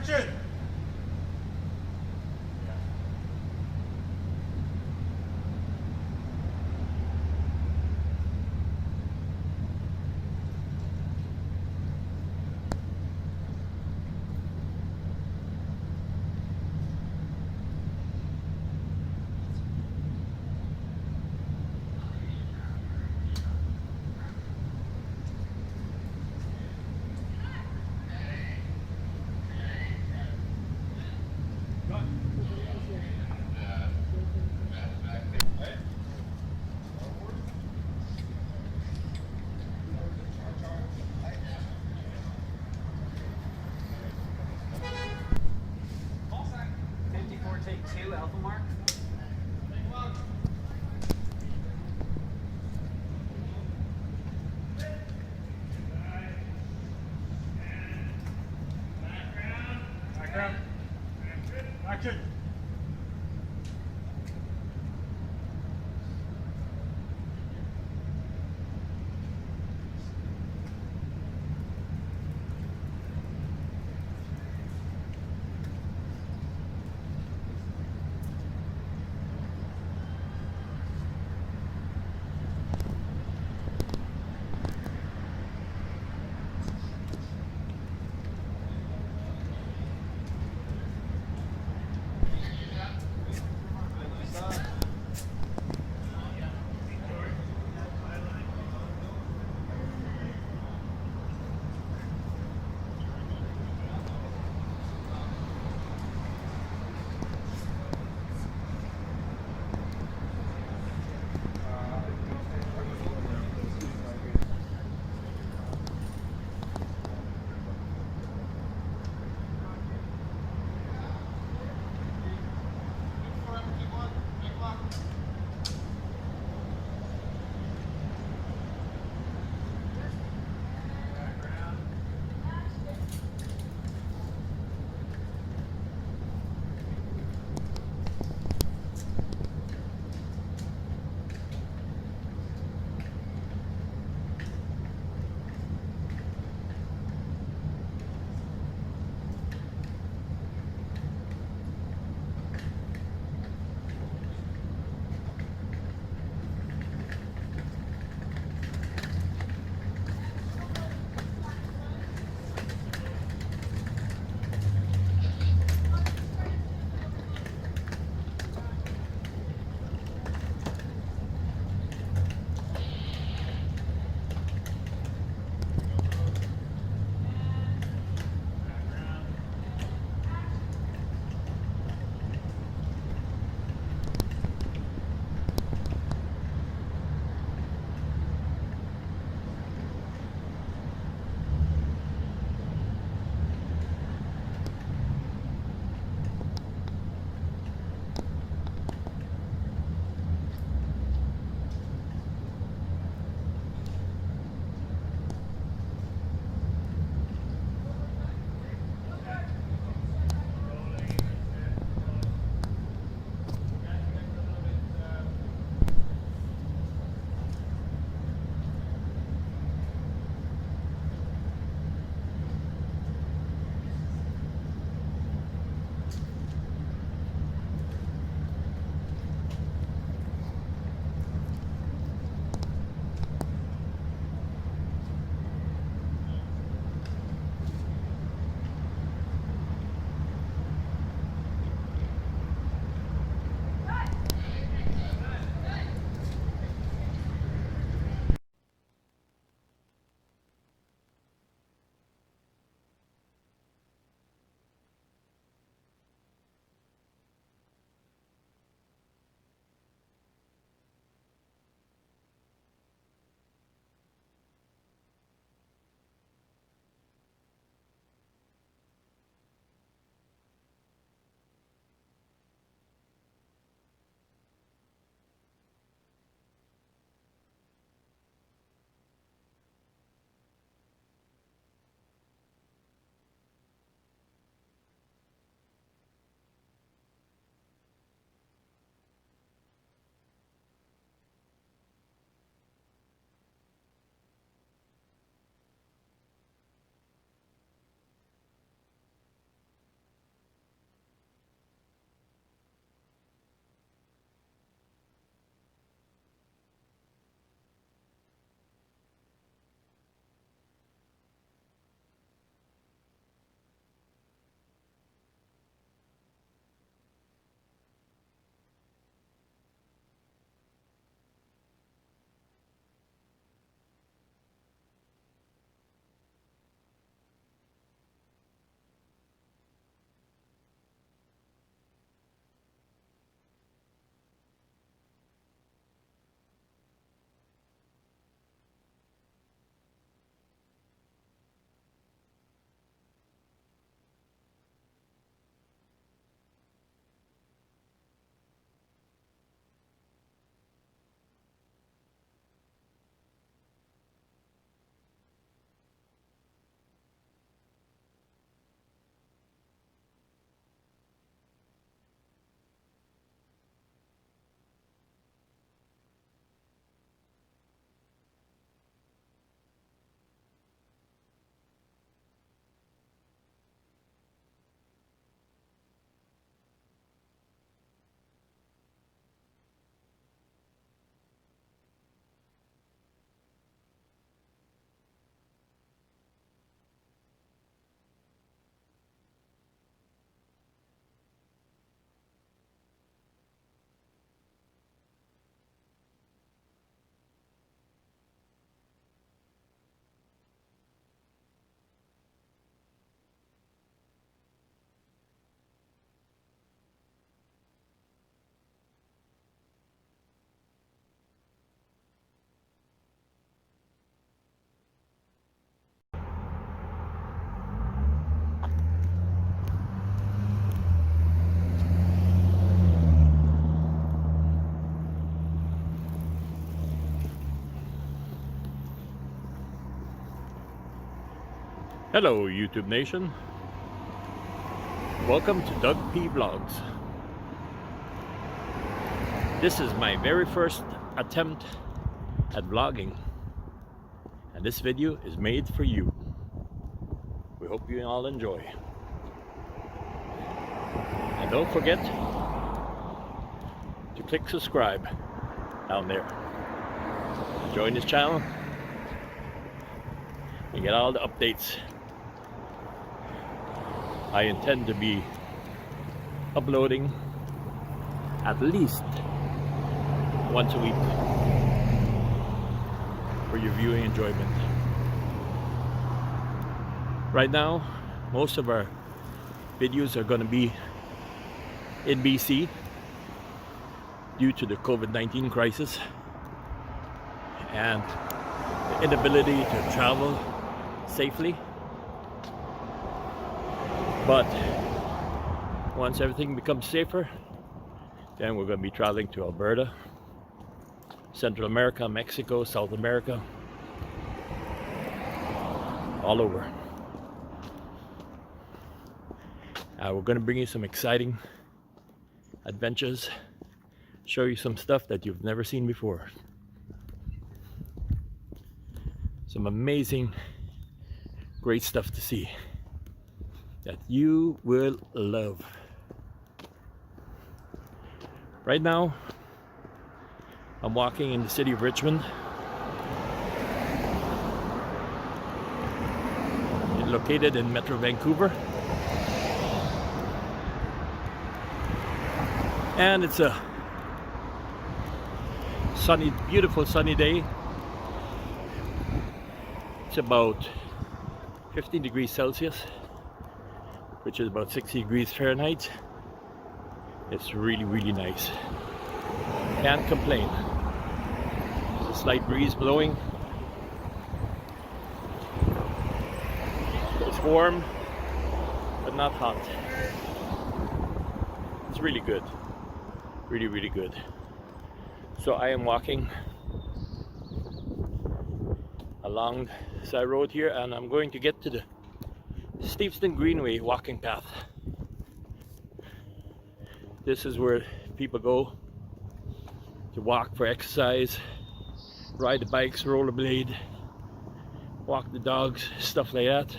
Action! Take 2, alpha mark. Background. Action! Hello YouTube Nation, welcome to Doug P Vlogs. This is my very first attempt at vlogging, and this video is made for you. We hope you all enjoy, and don't forget to click subscribe down there. Join this channel and get all the updates. I intend to be uploading at least once a week for your viewing enjoyment. Right now, most of our videos are going to be in BC due to the COVID-19 crisis and the inability to travel safely. But once everything becomes safer, then we're going to be traveling to Alberta, Central America, Mexico, South America, all over. We're going to bring you some exciting adventures, show you some stuff that you've never seen before. Some amazing, great stuff to see that you will love. Right now, I'm walking in the city of Richmond. It's located in Metro Vancouver. And it's a sunny, beautiful sunny day. It's about 15 degrees Celsius, which is about 60 degrees Fahrenheit. It's really, really nice. Can't complain. There's a slight breeze blowing. It's warm, but not hot. It's really good. Really, really good. So I am walking along the side road here, and I'm going to get to the Steveston Greenway walking path. This is where people go to walk for exercise, ride the bikes, rollerblade, walk the dogs, stuff like that.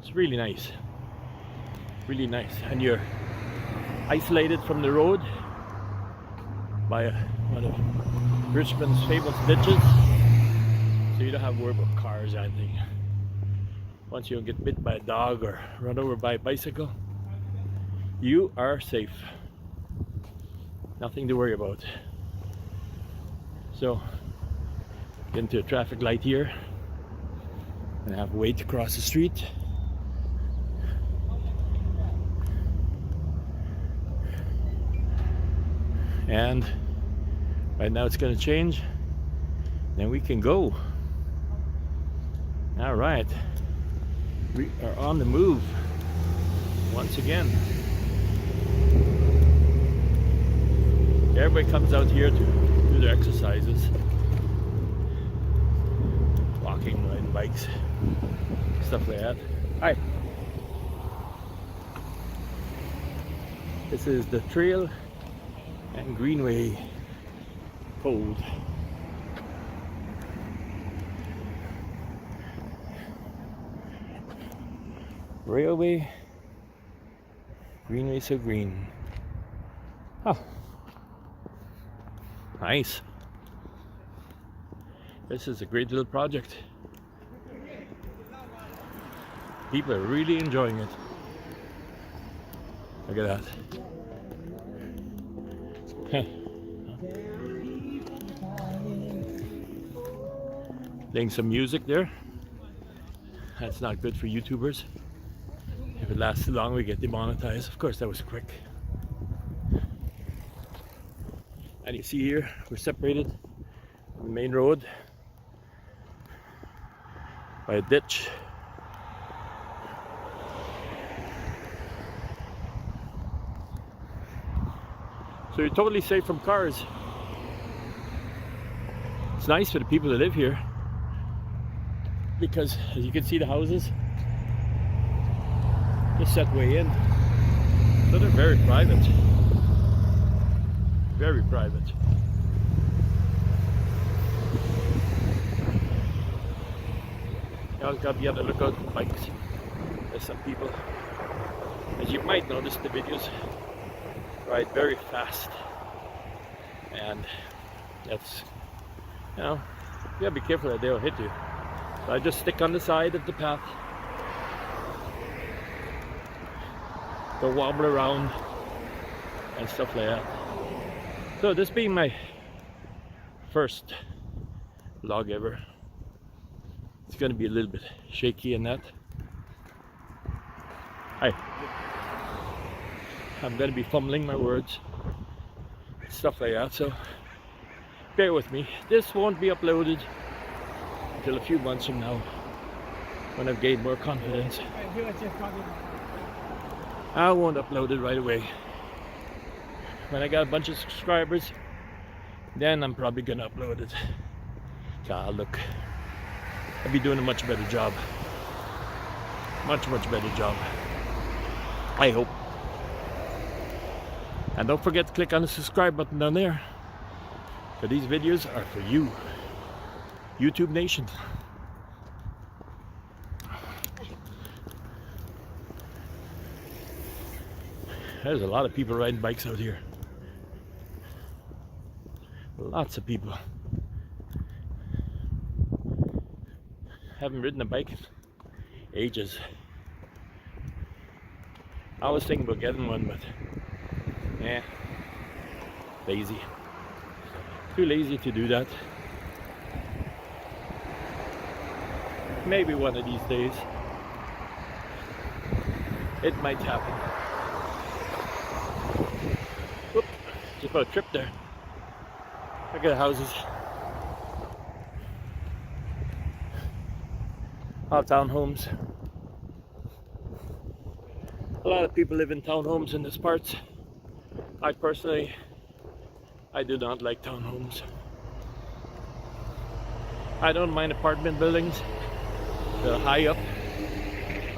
It's really nice. Really nice. And you're isolated from the road by one of Richmond's famous ditches, so you don't have to worry about cars or anything. Once you don't get bit by a dog or run over by a bicycle, you are safe. Nothing to worry about. So, get into a traffic light here and have to wait to cross the street. And right now it's going to change. Then we can go. All right. We are on the move once again. Everybody comes out here to do their exercises, walking, riding bikes, stuff like that. Hi. This is the Trail and Greenway Code. Railway, Greenway so green. Oh, nice. This is a great little project. People are really enjoying it. Look at that. Playing some music there. That's not good for YouTubers. If it lasts too long, we get demonetized. Of course, that was quick. And you see here, we're separated from the main road by a ditch. So you're totally safe from cars. It's nice for the people that live here. because as you can see the houses just set way in, so they're very private. Very private. You always got to be on the lookout for bikes. There's some people, as you might notice, the videos ride very fast, and that's, you know, you gotta be careful that they'll hit you. So I just stick on the side of the path, go wobble around and stuff like that. So this being my first vlog ever, it's gonna be a little bit shaky in that. I'm gonna be fumbling my words, stuff like that, so bear with me. This won't be uploaded until a few months from now, when I've gained more confidence. I won't upload it right away. When I got a bunch of subscribers, then I'm probably gonna upload it. Ah, look, I'll be doing a much better job. Much better job, I hope. And don't forget to click on the subscribe button down there, for these videos are for you, YouTube Nation. There's a lot of people riding bikes out here. Lots of people. Haven't ridden a bike in ages. I was thinking about getting one, but yeah, lazy. Too lazy to do that. Maybe one of these days it might happen. Whoop, just about a trip there. Look at the houses. All townhomes. A lot of people live in townhomes in this part. I personally, I do not like townhomes. I don't mind apartment buildings. They're high up.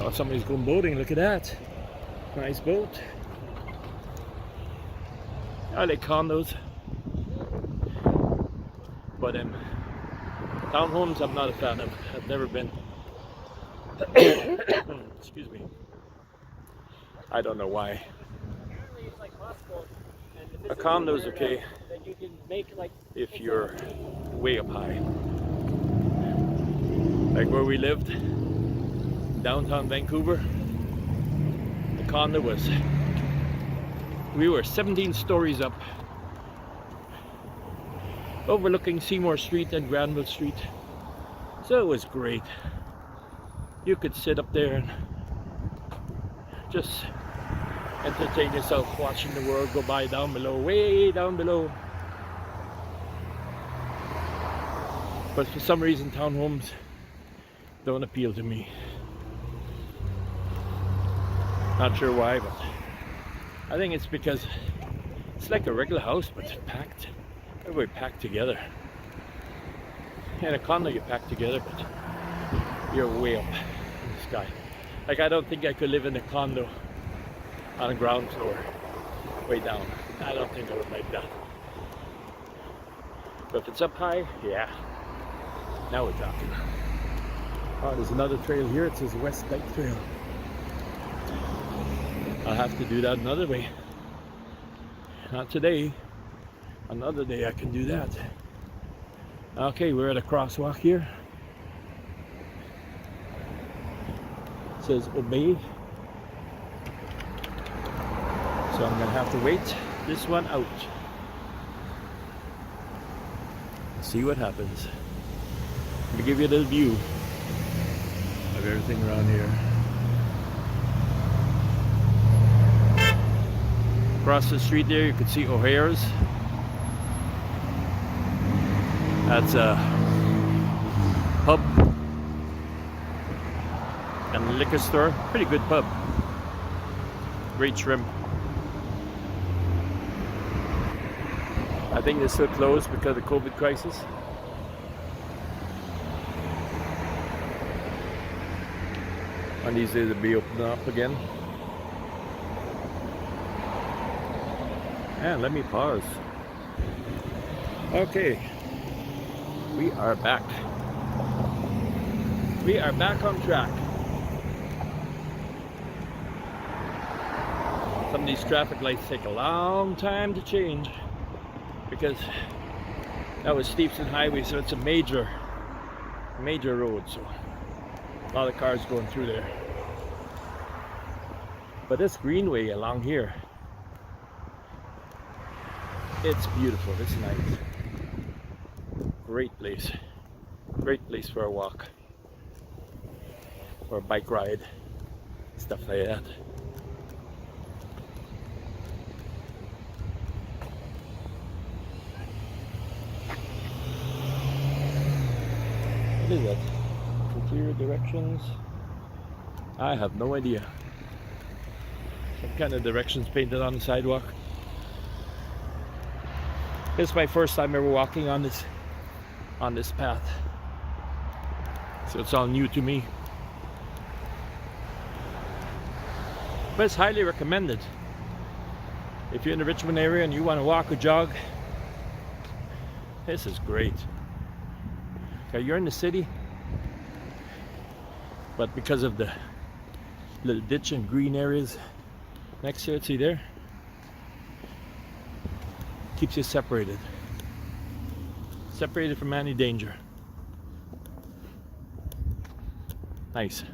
Oh, somebody's going boating. Look at that. Nice boat. I like condos. But townhomes I'm not a fan of. I've never been. Excuse me. I don't know why. A condo's okay if you're way up high. Like where we lived, downtown Vancouver, the condo was, we were 17 stories up, overlooking Seymour Street and Granville Street. So it was great. You could sit up there and just entertain yourself watching the world go by down below, way down below. But for some reason townhomes don't appeal to me. Not sure why, but I think it's because it's like a regular house but packed. Everybody packed together. In a condo you pack together, but you're way up in the sky. Like I don't think I could live in a condo on a ground floor, way down. I don't think I would like that. But if it's up high, yeah. Now we're talking. Oh, there's another trail here. It says West Bike Trail. I'll have to do that another way. Not today. Another day I can do that. Okay, we're at a crosswalk here. It says obey. So I'm gonna have to wait this one out. See what happens. Let me give you a little view of everything around here. Across the street there you can see O'Hare's. That's a pub and a liquor store. Pretty good pub. Great shrimp. I think they're still closed because of the COVID crisis. One of these days it'll be opening up again. And let me pause. Okay, we are back. We are back on track. Some of these traffic lights take a long time to change because that was Steepson Highway, so it's a major road, so a lot of cars going through there. But this greenway along here, it's beautiful. It's nice. Great place for a walk or a bike ride, stuff like that. What is that? For clear directions? I have no idea. Some kind of directions painted on the sidewalk. This is my first time ever walking on this path, so it's all new to me. But it's highly recommended. If you're in the Richmond area and you want to walk or jog, this is great. Okay, you're in the city, but because of the little ditch and green areas next to it, see there? Keeps you separated from any danger. Nice.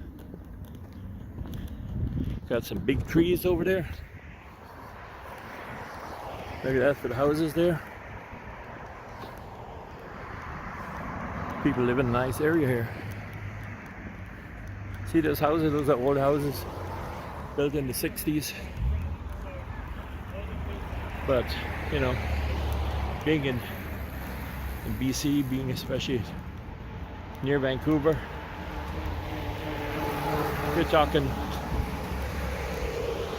Got some big trees over there. Look at that for the houses there. People live in a nice area here. See those houses? Those are old houses built in the 60s. But, you know, being in BC, being especially near Vancouver, you're talking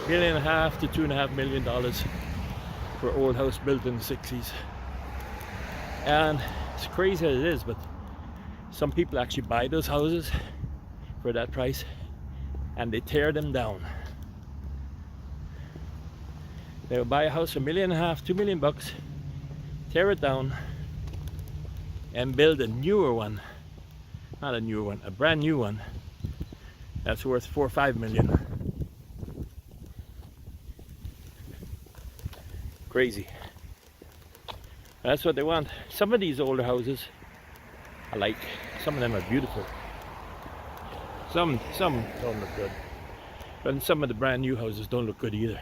$1.5 million to $2.5 million for an old house built in the 60s. And it's crazy as it is, but some people actually buy those houses for that price and they tear them down. They will buy a house for $1.5 million, $2 million bucks, tear it down, and build a newer one. Not a newer one, a brand new one that's worth $4 or $5 million. Crazy. That's what they want. Some of these older houses I like. Some of them are beautiful. Some don't look good. But some of the brand new houses don't look good either.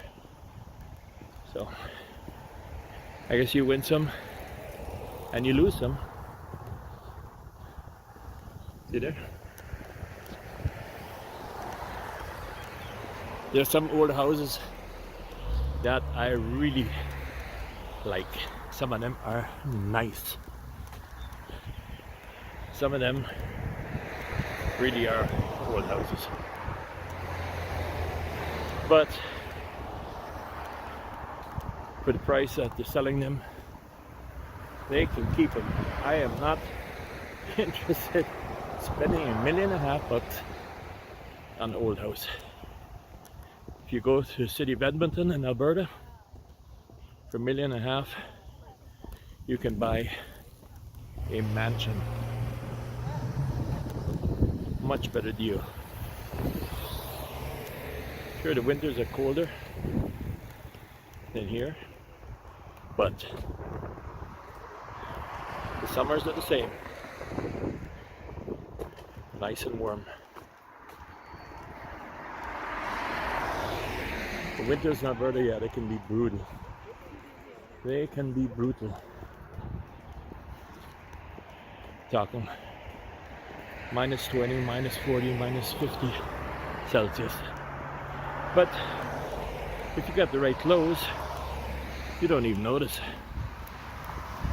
So I guess you win some and you lose some. See there? There's some old houses that I really like. Some of them are nice. Some of them really are old houses. But for the price that they're selling them, they can keep them. I am not interested in spending $1.5 million bucks on an old house. If you go to the city of Edmonton in Alberta, for $1.5 million, you can buy a mansion. Much better deal. Sure, the winters are colder than here, but the summers are the same. Nice and warm. The winters in Alberta, yeah, they can be brutal. They can be brutal. Talking minus 20, minus 40, minus 50 Celsius. But if you got the right clothes, you don't even notice.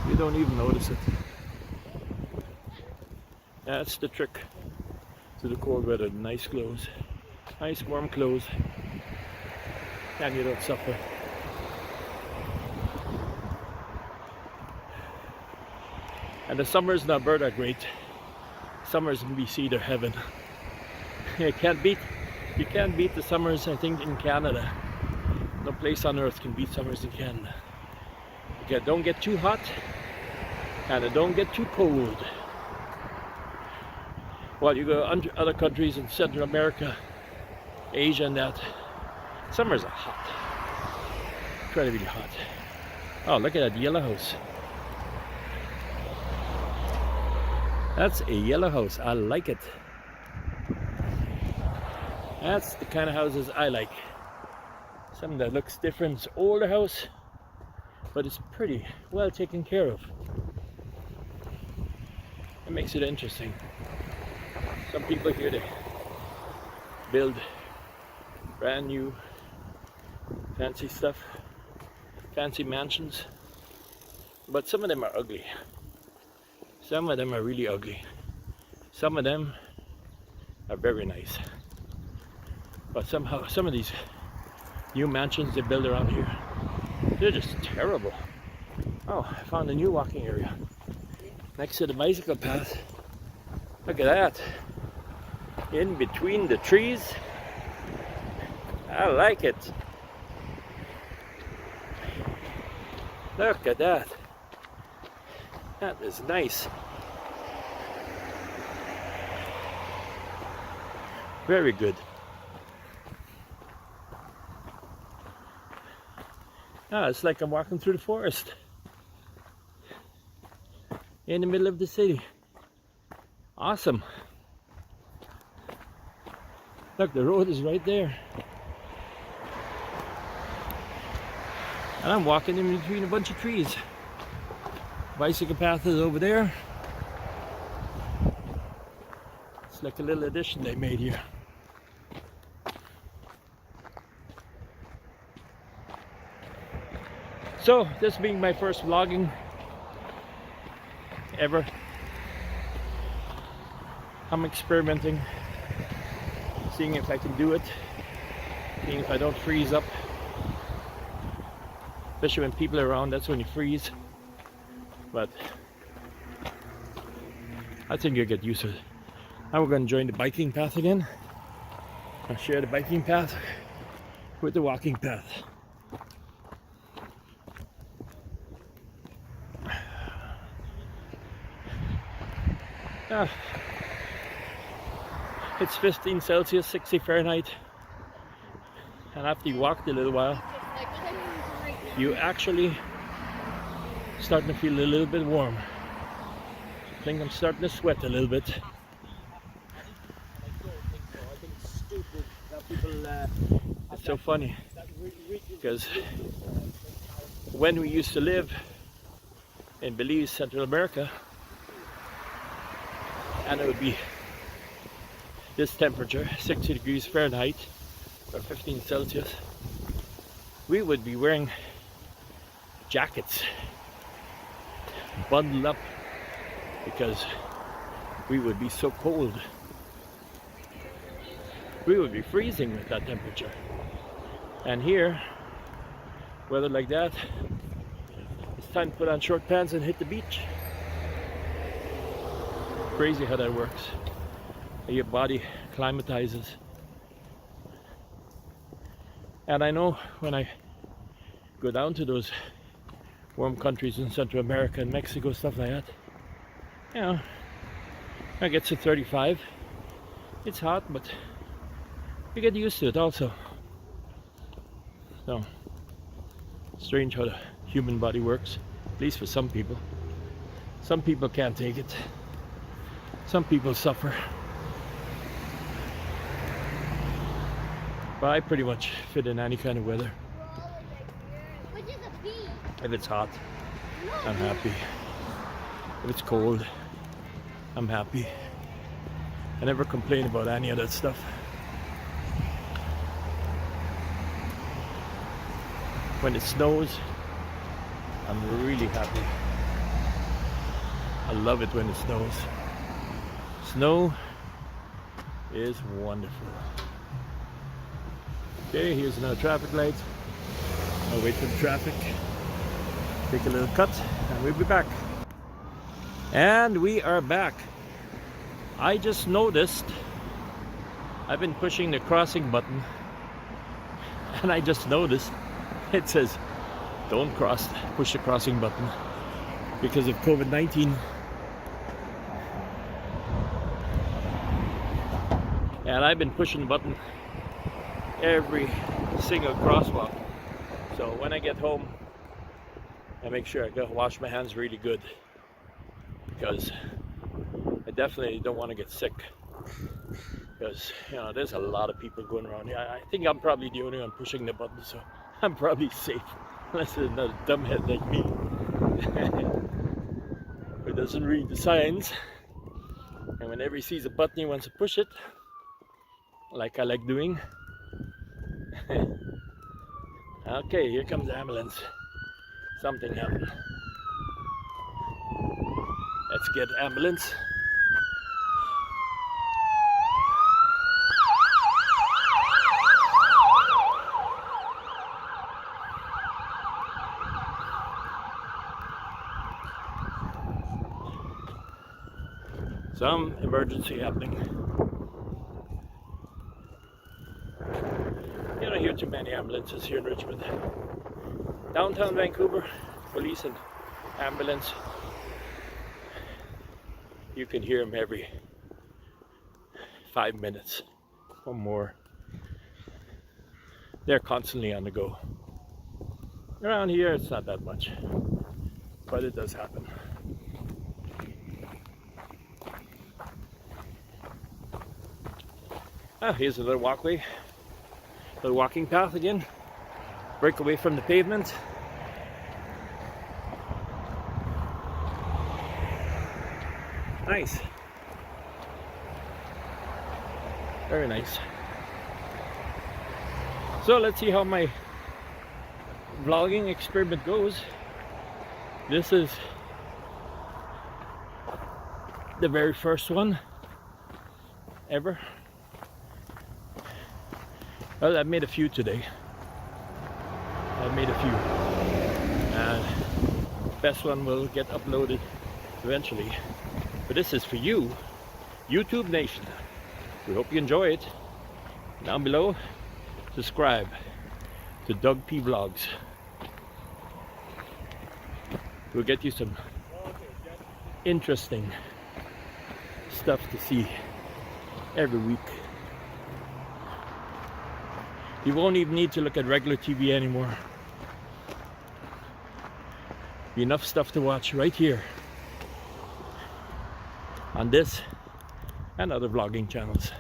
You don't even notice it. That's the trick to the cold weather. Nice clothes, nice warm clothes, and you don't suffer. And the summers in Alberta are great. Summers in BC, they're heaven. You can't beat You can't beat the summers, I think, in Canada. No place on earth can beat summers in Canada. It don't get too hot and it don't get too cold. While you go to other countries in Central America, Asia and that, summers are hot. Incredibly hot. Oh, look at that yellow house. That's a yellow house. I like it. That's the kind of houses I like. Something that looks different. It's an older house, but it's pretty well taken care of. It makes it interesting. Some people here, they build brand new fancy stuff, fancy mansions, but some of them are ugly. Some of them are really ugly. Some of them are very nice. But somehow, some of these new mansions they build around here, they're just terrible. Oh, I found a new walking area next to the bicycle path. Look at that. In between the trees. I like it. Look at that. That is nice. Very good. Ah, it's like I'm walking through the forest in the middle of the city. Awesome. Look, the road is right there. And I'm walking in between a bunch of trees. Bicycle path is over there. It's like a little addition they made here. So, this being my first vlogging ever, I'm experimenting, seeing if I can do it, seeing if I don't freeze up. Especially when people are around, that's when you freeze. But I think you'll get used to it. Now we're going to join the biking path again. I'll share the biking path with the walking path. It's 15 Celsius, 60 Fahrenheit, and after you walked a little while, you actually starting to feel a little bit warm. I think I'm starting to sweat a little bit. It's so funny because when we used to live in Belize, Central America, and it would be this temperature, 60 degrees Fahrenheit or 15 Celsius, we would be wearing jackets, bundled up, because we would be so cold. We would be freezing with that temperature. And here, weather like that, it's time to put on short pants and hit the beach. Crazy how that works. Your body climatizes. And I know when I go down to those warm countries in Central America and Mexico, stuff like that, you know, I get to 35. It's hot, but you get used to it also. So, strange how the human body works, at least for some people. Some people can't take it. Some people suffer. But I pretty much fit in any kind of weather. If it's hot, I'm happy. If it's cold, I'm happy. I never complain about any of that stuff. When it snows, I'm really happy. I love it when it snows. Snow is wonderful. Okay, here's another traffic light. I'll wait for the traffic, take a little cut, and we'll be back. And we are back. I just noticed I've been pushing the crossing button, and I just noticed it says don't push the crossing button because of COVID-19. And I've been pushing the button every single crosswalk. So when I get home, I make sure I go wash my hands really good, because I definitely don't want to get sick. Because, you know, there's a lot of people going around here. I think I'm probably the only one pushing the button, so I'm probably safe. Unless there's another dumbhead like me who doesn't read the signs. And whenever he sees a button, he wants to push it, like I like doing. Okay, here comes the ambulance. Something happened. Let's get ambulance. Some emergency happening. You don't hear too many ambulances here in Richmond. Downtown Vancouver, police and ambulance, you can hear them every 5 minutes or more. They're constantly on the go. Around here it's not that much, but it does happen. Ah, here's another walkway, another walking path again. Break away from the pavement. Nice. Very nice. So let's see how my vlogging experiment goes. This is the very first one ever. Well, I've made a few today. I've made a few. And best one will get uploaded eventually. But this is for you, YouTube Nation. We hope you enjoy it. Down below, subscribe to Doug P Vlogs. We'll get you some interesting stuff to see every week. You won't even need to look at regular TV anymore. Be enough stuff to watch right here on this and other vlogging channels.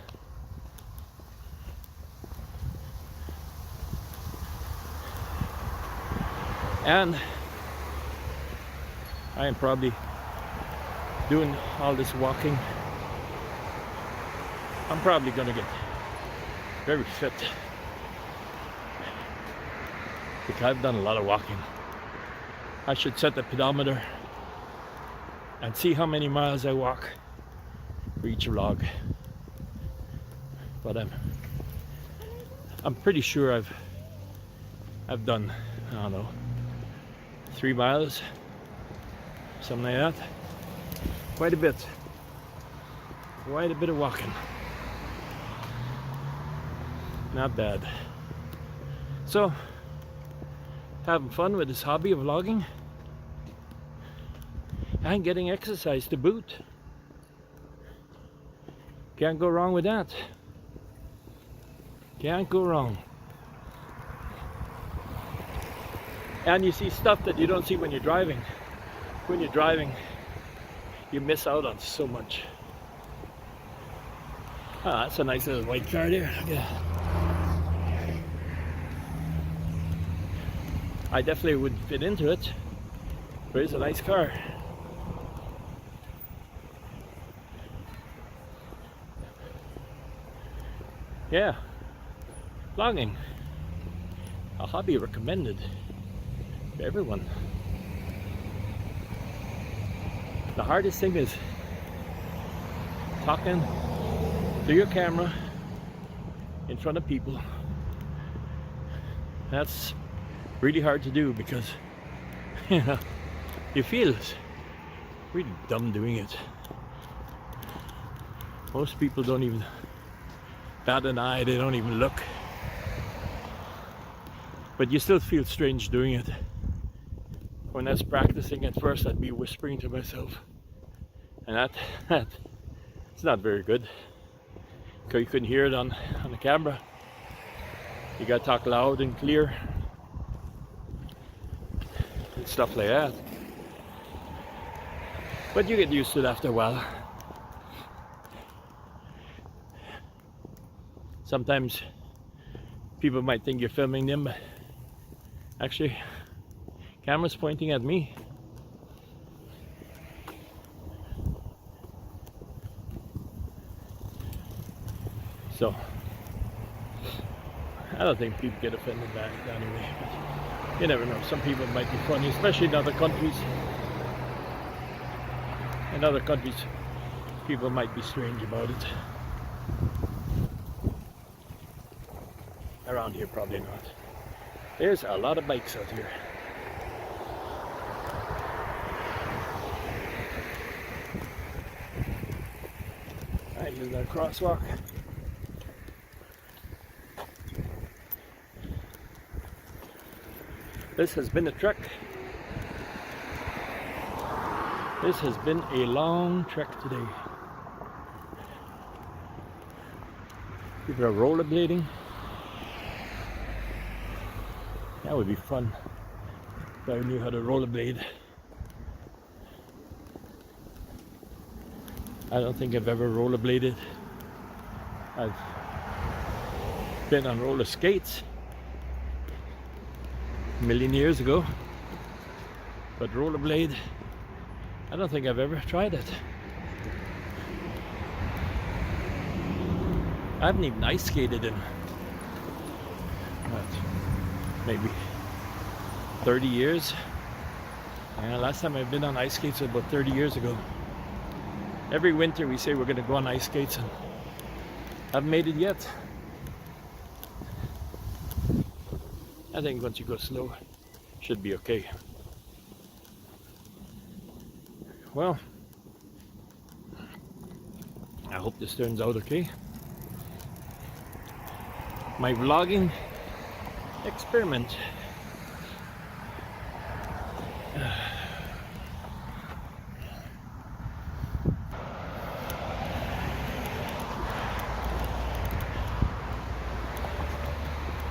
And I am probably doing all this walking. I'm probably gonna get very fit, because I've done a lot of walking. I should set the pedometer and see how many miles I walk for each vlog. But I'm pretty sure I've done, I don't know, 3 miles, something like that. Quite a bit of walking. Not bad. So, having fun with this hobby of vlogging and getting exercise to boot. Can't go wrong with that. Can't go wrong. And you see stuff that you don't see when you're driving. When you're driving, you miss out on so much. Ah, that's a nice little white car there. Yeah. I definitely wouldn't fit into it, but it's a nice car. Yeah, vlogging, a hobby recommended to everyone. The hardest thing is talking to your camera in front of people. That's really hard to do because, you know, you feel really dumb doing it. Most people don't even bat an eye, they don't even look. But you still feel strange doing it. When I was practicing at first, I'd be whispering to myself. And that it's not very good. Because you couldn't hear it on the camera. You gotta talk loud and clear. And stuff like that. But you get used to it after a while. Sometimes people might think you're filming them, but actually, camera's pointing at me. So, I don't think people get offended by it anyway. But you never know. Some people might be funny, especially in other countries. In other countries, people might be strange about it. Around here, probably not. There's a lot of bikes out here. Alright, here's our crosswalk. This has been a trek. This has been a long trek today. People are rollerblading. That would be fun if I knew how to rollerblade. I don't think I've ever rollerbladed. I've been on roller skates a million years ago, but rollerblade, I don't think I've ever tried it. I haven't even ice skated in maybe 30 years. And last time I've been on ice skates was about 30 years ago. Every winter we say we're going to go on ice skates, and I haven't made it yet. I think once you go slow, should be okay. Well, I hope this turns out okay. My vlogging experiment.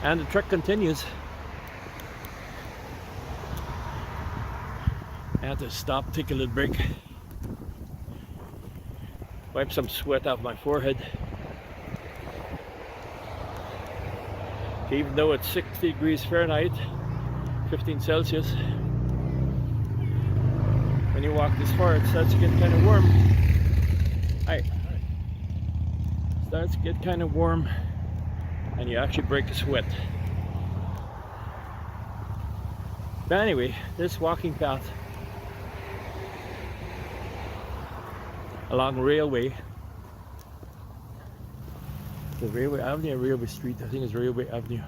And the trek continues. I had to stop, take a little break, wipe some sweat off my forehead. Even though it's 60 degrees Fahrenheit, 15 Celsius, when you walk this far, it starts to get kind of warm. Starts to get kind of warm, and you actually break a sweat. But anyway, this walking path along Railway, the Railway Avenue or Railway Street, I think it's Railway Avenue,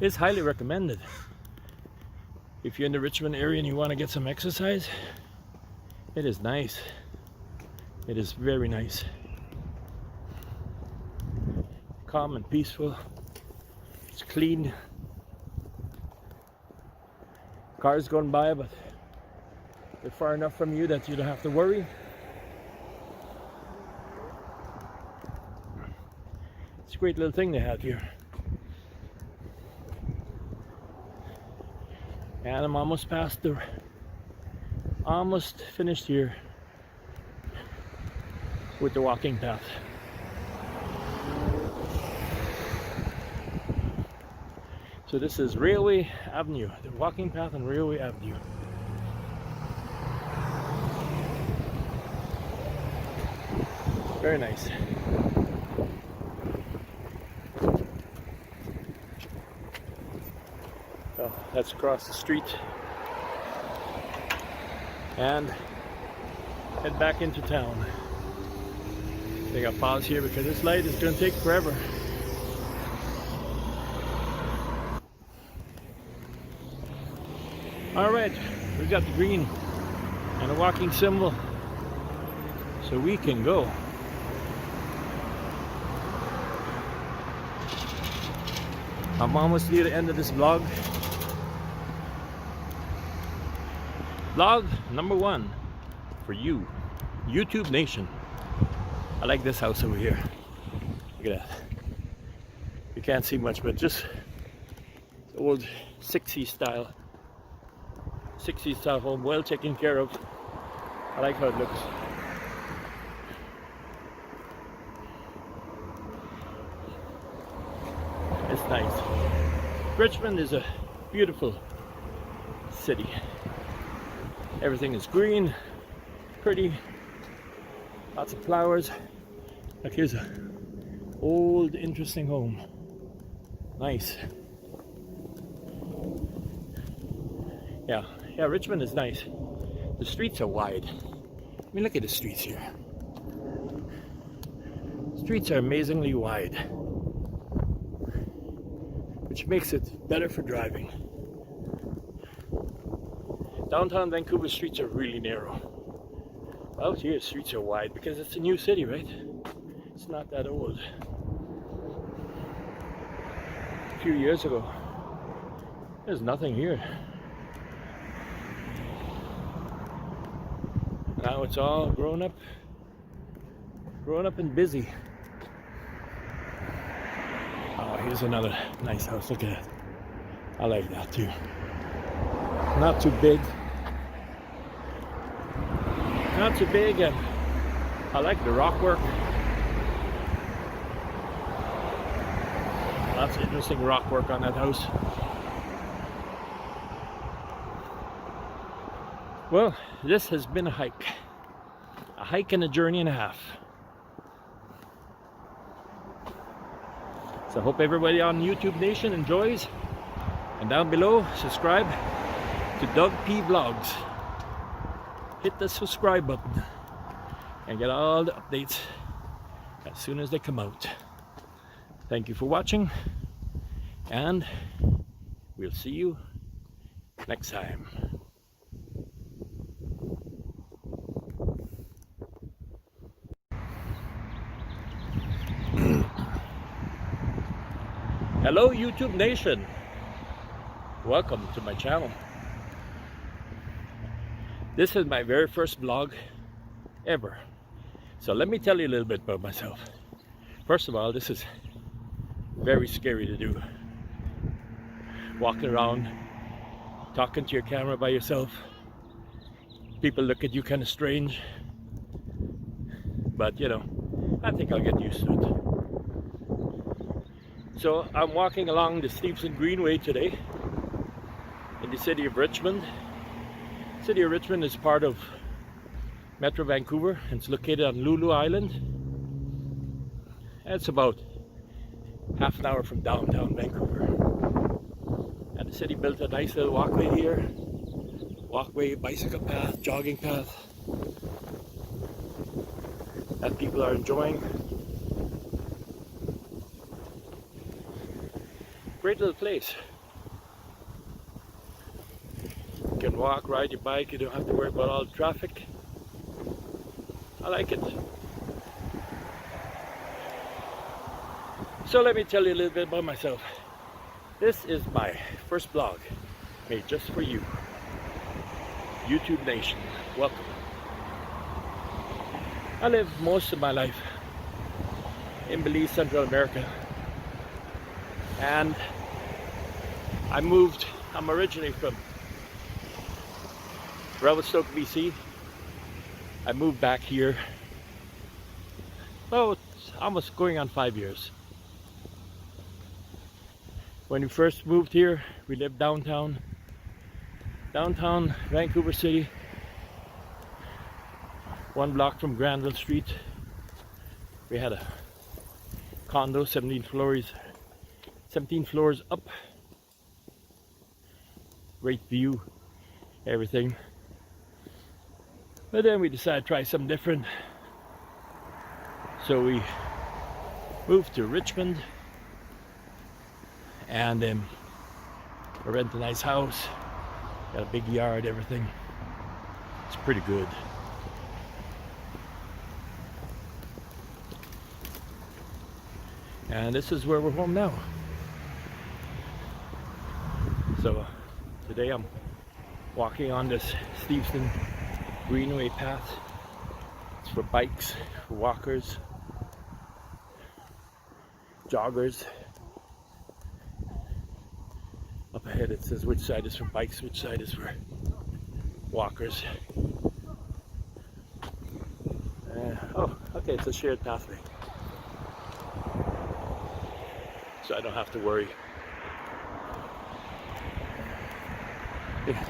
is highly recommended. If you're in the Richmond area and you want to get some exercise, it is nice. It is very nice. Calm and peaceful. It's clean. Cars going by, but they're far enough from you that you don't have to worry. It's a great little thing they have here. And I'm almost finished here with the walking path. So this is Railway Avenue, the walking path on Railway Avenue. Very nice. So let's cross the street and head back into town. I think I'll pause here because this light is going to take forever. Alright, we got the green and a walking symbol, so we can go. I'm almost near the end of this vlog. Vlog number 1 for you, YouTube Nation. I like this house over here. Look at that. You can't see much, but just old 60s style home, well taken care of. I like how it looks. It's nice. Richmond is a beautiful city. Everything is green, pretty, lots of flowers. Look, here's a old interesting home. Nice. Yeah, Richmond is nice. The streets are wide. I mean, look at the streets here. Streets are amazingly wide, which makes it better for driving. Downtown Vancouver streets are really narrow. Out here, streets are wide because it's a new city, right? It's not that old. A few years ago, there's nothing here. Now it's all grown up and busy. Oh, here's another nice house. Look at that. I like that too. Not too big. Not too big, and I like the rock work. Lots of interesting rock work on that house. Well, this has been a hike and a journey and a half. So I hope everybody on YouTube Nation enjoys. And down below, subscribe to Doug P Vlogs. Hit the subscribe button and get all the updates as soon as they come out. Thank you for watching, and we'll see you next time. Hello YouTube Nation, welcome to my channel. This is my very first vlog ever, so let me tell you a little bit about myself. First of all, this is very scary to do. Walking around, talking to your camera by yourself. People look at you kind of strange, but you know, I think I'll get used to it. So I'm walking along the Stevenson Greenway today in the city of Richmond. The city of Richmond is part of Metro Vancouver, and it's located on Lulu Island. And it's about half an hour from downtown Vancouver. And the city built a nice little walkway here. Walkway, bicycle path, jogging path that people are enjoying. Great little place. You can walk, ride your bike, you don't have to worry about all the traffic. I like it. So let me tell you a little bit about myself. This is my first vlog made just for you. YouTube Nation, welcome. I lived most of my life in Belize, Central America. And I'm originally from Revelstoke, BC. I moved back here, well, it's almost going on 5 years. When we first moved here, we lived downtown Vancouver City, 1 block from Granville Street. We had a condo, 17 floors up. Great view, everything. But then we decided to try something different. So we moved to Richmond, and we rented a nice house, got a big yard, everything. It's pretty good. And this is where we're home now. So today I'm walking on this Steveston Greenway path. It's for bikes, for walkers, joggers. Up ahead it says which side is for bikes, which side is for walkers. Oh, okay, it's a shared pathway. So I don't have to worry. Yeah.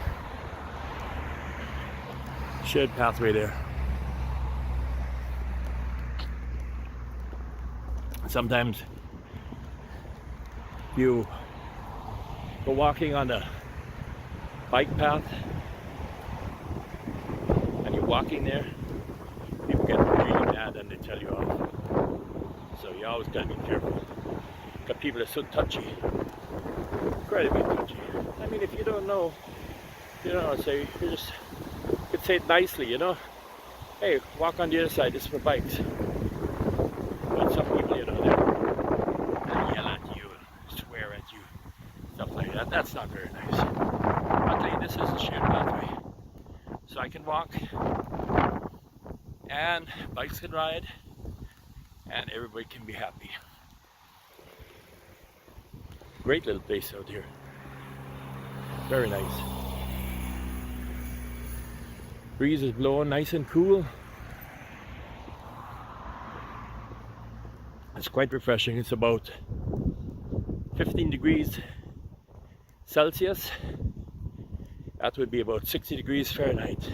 Shared pathway there. Sometimes you go walking on the bike path and you're walking there, people get really mad and they tell you off. So you always gotta be careful. Because people are so touchy. Incredibly touchy. I mean, if you don't know, you don't know, say, you just could say it nicely, you know? Hey, walk on the other side, this is for bikes. But some people, you know, they yell at you and swear at you, stuff like that. That's not very nice. I'll tell you, this is a shared pathway. So I can walk, and bikes can ride, and everybody can be happy. Great little place out here. Very nice. Breeze is blowing nice and cool. It's quite refreshing. It's about 15 degrees Celsius. That would be about 60 degrees Fahrenheit.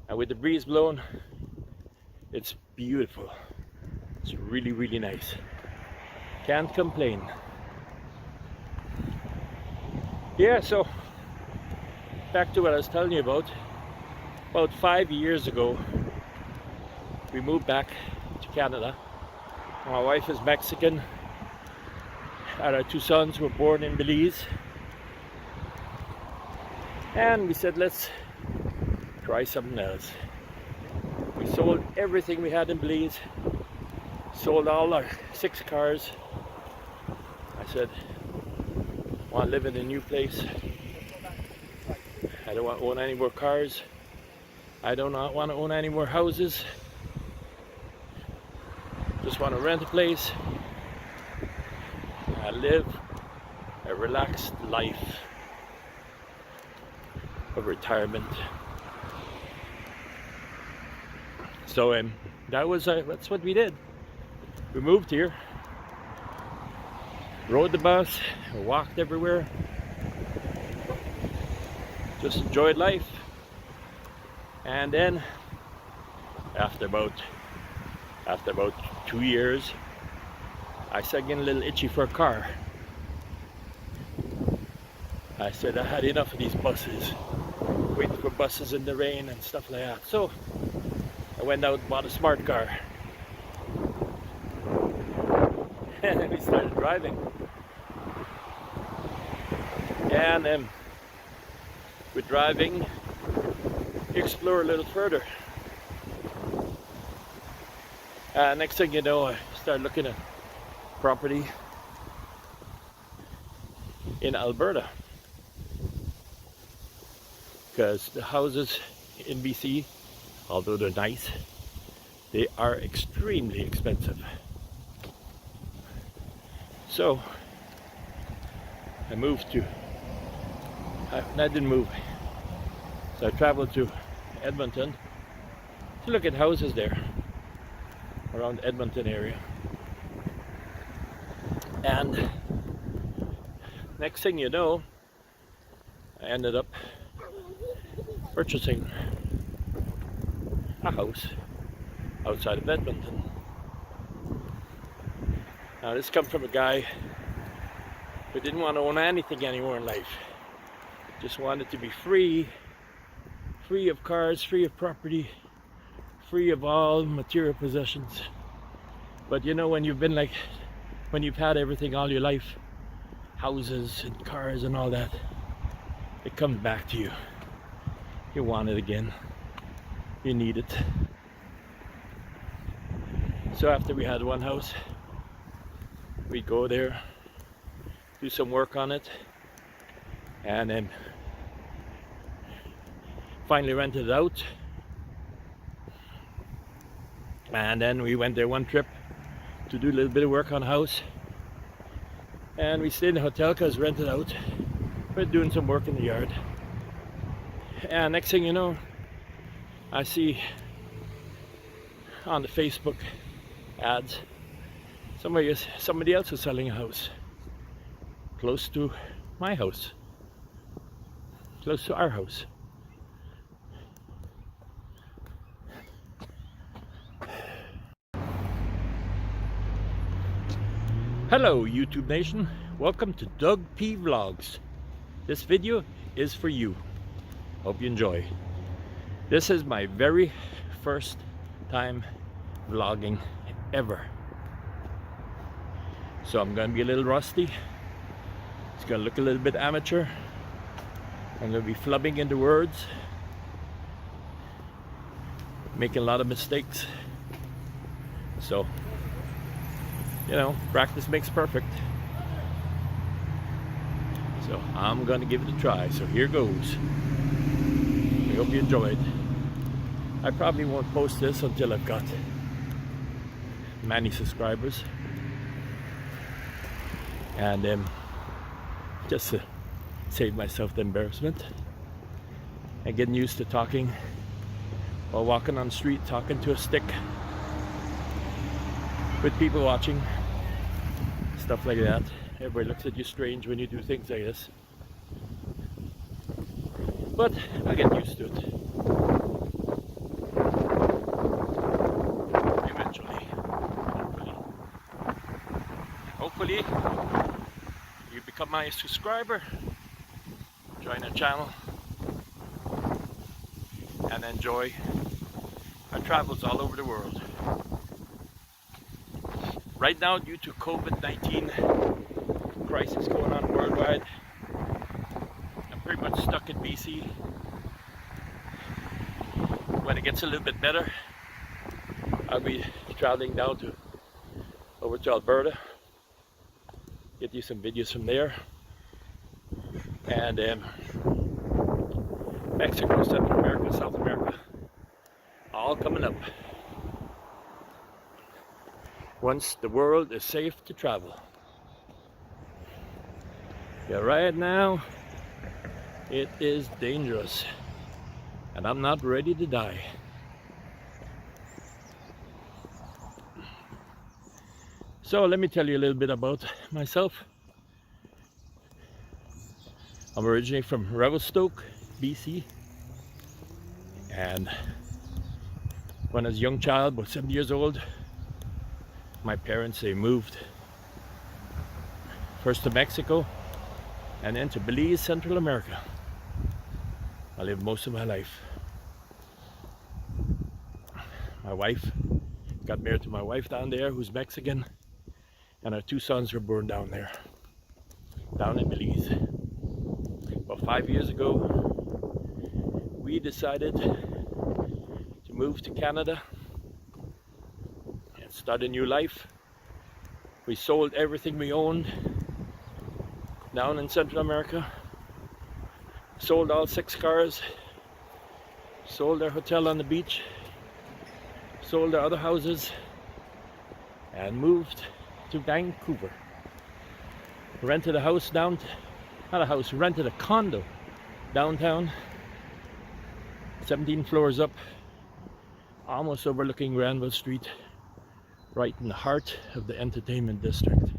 And with the breeze blowing, it's beautiful. It's really, really nice. Can't complain. Yeah, so back to what I was telling you about. About 5 years ago, we moved back to Canada. My wife is Mexican, and our two sons were born in Belize. And we said, let's try something else. We sold everything we had in Belize, sold all our 6 cars. I said, I want to live in a new place. I don't want to own any more cars. I do not want to own any more houses. Just want to rent a place and live a relaxed life of retirement. So that's what we did. We moved here, rode the bus, walked everywhere, just enjoyed life. And then after about 2 years, I started getting a little itchy for a car. I said I had enough of these buses, waiting for buses in the rain and stuff like that. So I went out and bought a smart car. And then we started driving. And with driving, explore a little further. Next thing you know, I started looking at property in Alberta, because the houses in BC, although they're nice, they are extremely expensive. So I didn't move. So I traveled to Edmonton to look at houses there around the Edmonton area. And next thing you know, I ended up purchasing a house outside of Edmonton. Now this comes from a guy who didn't want to own anything anymore in life. Just wanted to be free of cars, free of property, free of all material possessions. But you know, when you've had everything all your life, houses and cars and all that, it comes back to you. You want it again. You need it. So after we had one house, we'd go there, do some work on it, and then finally rented it out. And then we went there one trip to do a little bit of work on the house, and we stayed in the hotel because rented out. We're doing some work in the yard, and next thing you know, I see on the Facebook ads somebody else is selling a house close to my house, close to our house. Hello YouTube Nation, welcome to Doug P Vlogs. This video is for you. Hope you enjoy. This is my very first time vlogging ever. So I'm gonna be a little rusty. It's gonna look a little bit amateur. I'm gonna be flubbing into words, making a lot of mistakes. So, you know, practice makes perfect. So I'm gonna give it a try. So here goes. I hope you enjoyed. I probably won't post this until I've got many subscribers, and just to save myself the embarrassment and getting used to talking while walking on the street, talking to a stick with people watching, stuff like that. Everybody looks at you strange when you do things like this, but I get used to it eventually. Hopefully you become my subscriber, join our channel, and enjoy our travels all over the world. Right now, due to COVID-19 crisis going on worldwide, I'm pretty much stuck in BC. When it gets a little bit better, I'll be traveling down over to Alberta, get you some videos from there, and Mexico, Central America, South America, all coming up once the world is safe to travel. Yeah, right now it is dangerous, and I'm not ready to die. So let me tell you a little bit about myself. I'm originally from Revelstoke, BC, and when I was a young child, about 7 years old, my parents, they moved first to Mexico and then to Belize, Central America. I lived most of my life. My wife, got married to my wife down there, who's Mexican, and our 2 sons were born down there, down in Belize. About 5 years ago, we decided to move to Canada and start a new life. We sold everything we owned down in Central America, sold all 6 cars, sold our hotel on the beach, sold our other houses, and moved to Vancouver. Rented a house rented a condo downtown, 17 floors up, almost overlooking Granville Street, right in the heart of the entertainment district.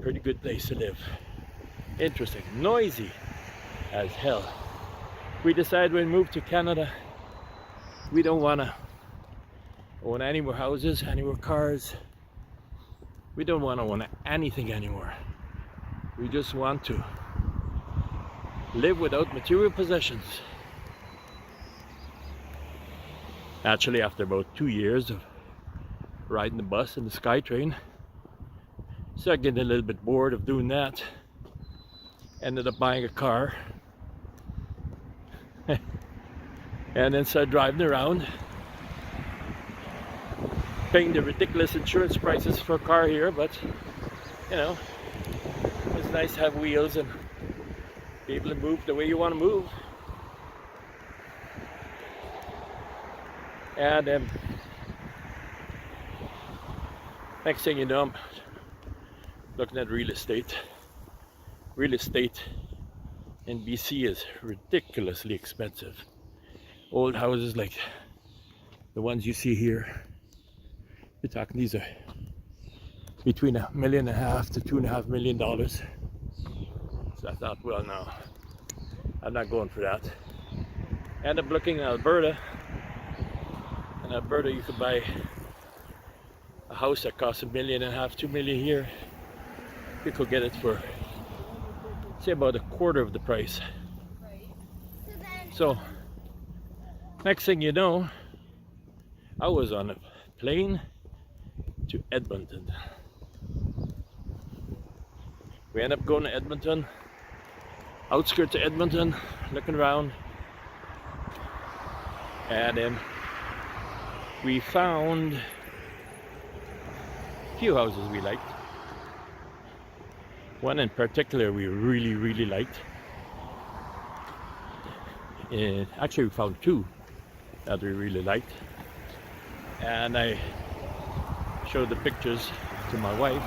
Pretty good place to live. Interesting, noisy as hell. We decided when we moved to Canada, we don't want to own any more houses, any more cars. We don't want to own anything anymore. We just want to live without material possessions. Actually, after about 2 years of riding the bus and the SkyTrain, started getting a little bit bored of doing that. Ended up buying a car and then started driving around, paying the ridiculous insurance prices for a car here, but you know, it's nice to have wheels and be able to move the way you want to move. And next thing you know, I'm looking at real estate. Real estate in BC is ridiculously expensive. Old houses like the ones you see here, you're talking these are between $1.5 million to $2.5 million. So I thought, well, no, I'm not going for that. End up looking in Alberta. In Alberta, you could buy a house that costs $1.5 million, $2 million here. You could get it for, say, about a quarter of the price. So, next thing you know, I was on a plane to Edmonton. We end up going to Edmonton, outskirts of Edmonton, looking around, and we found a few houses we liked. One in particular we really liked. Actually, we found two that we really liked, and I showed the pictures to my wife.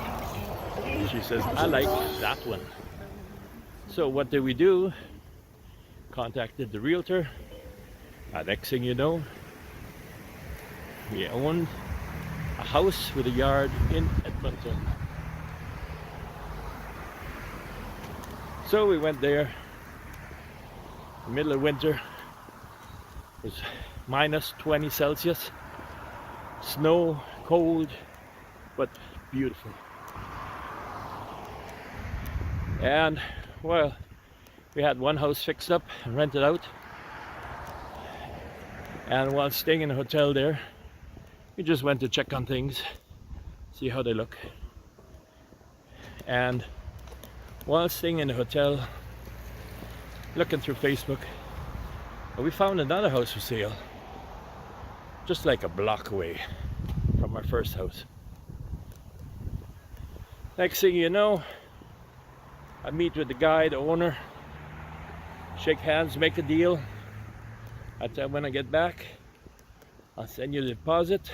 She says, I like that one. So what did we do? Contacted the realtor. Next thing you know, we owned a house with a yard in Edmonton. So we went there, middle of winter. It was minus 20 Celsius. Snow, cold, but beautiful. And well, we had one house fixed up and rented out. And while staying in a hotel there, we just went to check on things, see how they look. And while staying in the hotel, looking through Facebook, we found another house for sale, just like a block away from our first house. Next thing you know, I meet with the guy, the owner, shake hands, make a deal. I tell him when I get back, I'll send you the deposit,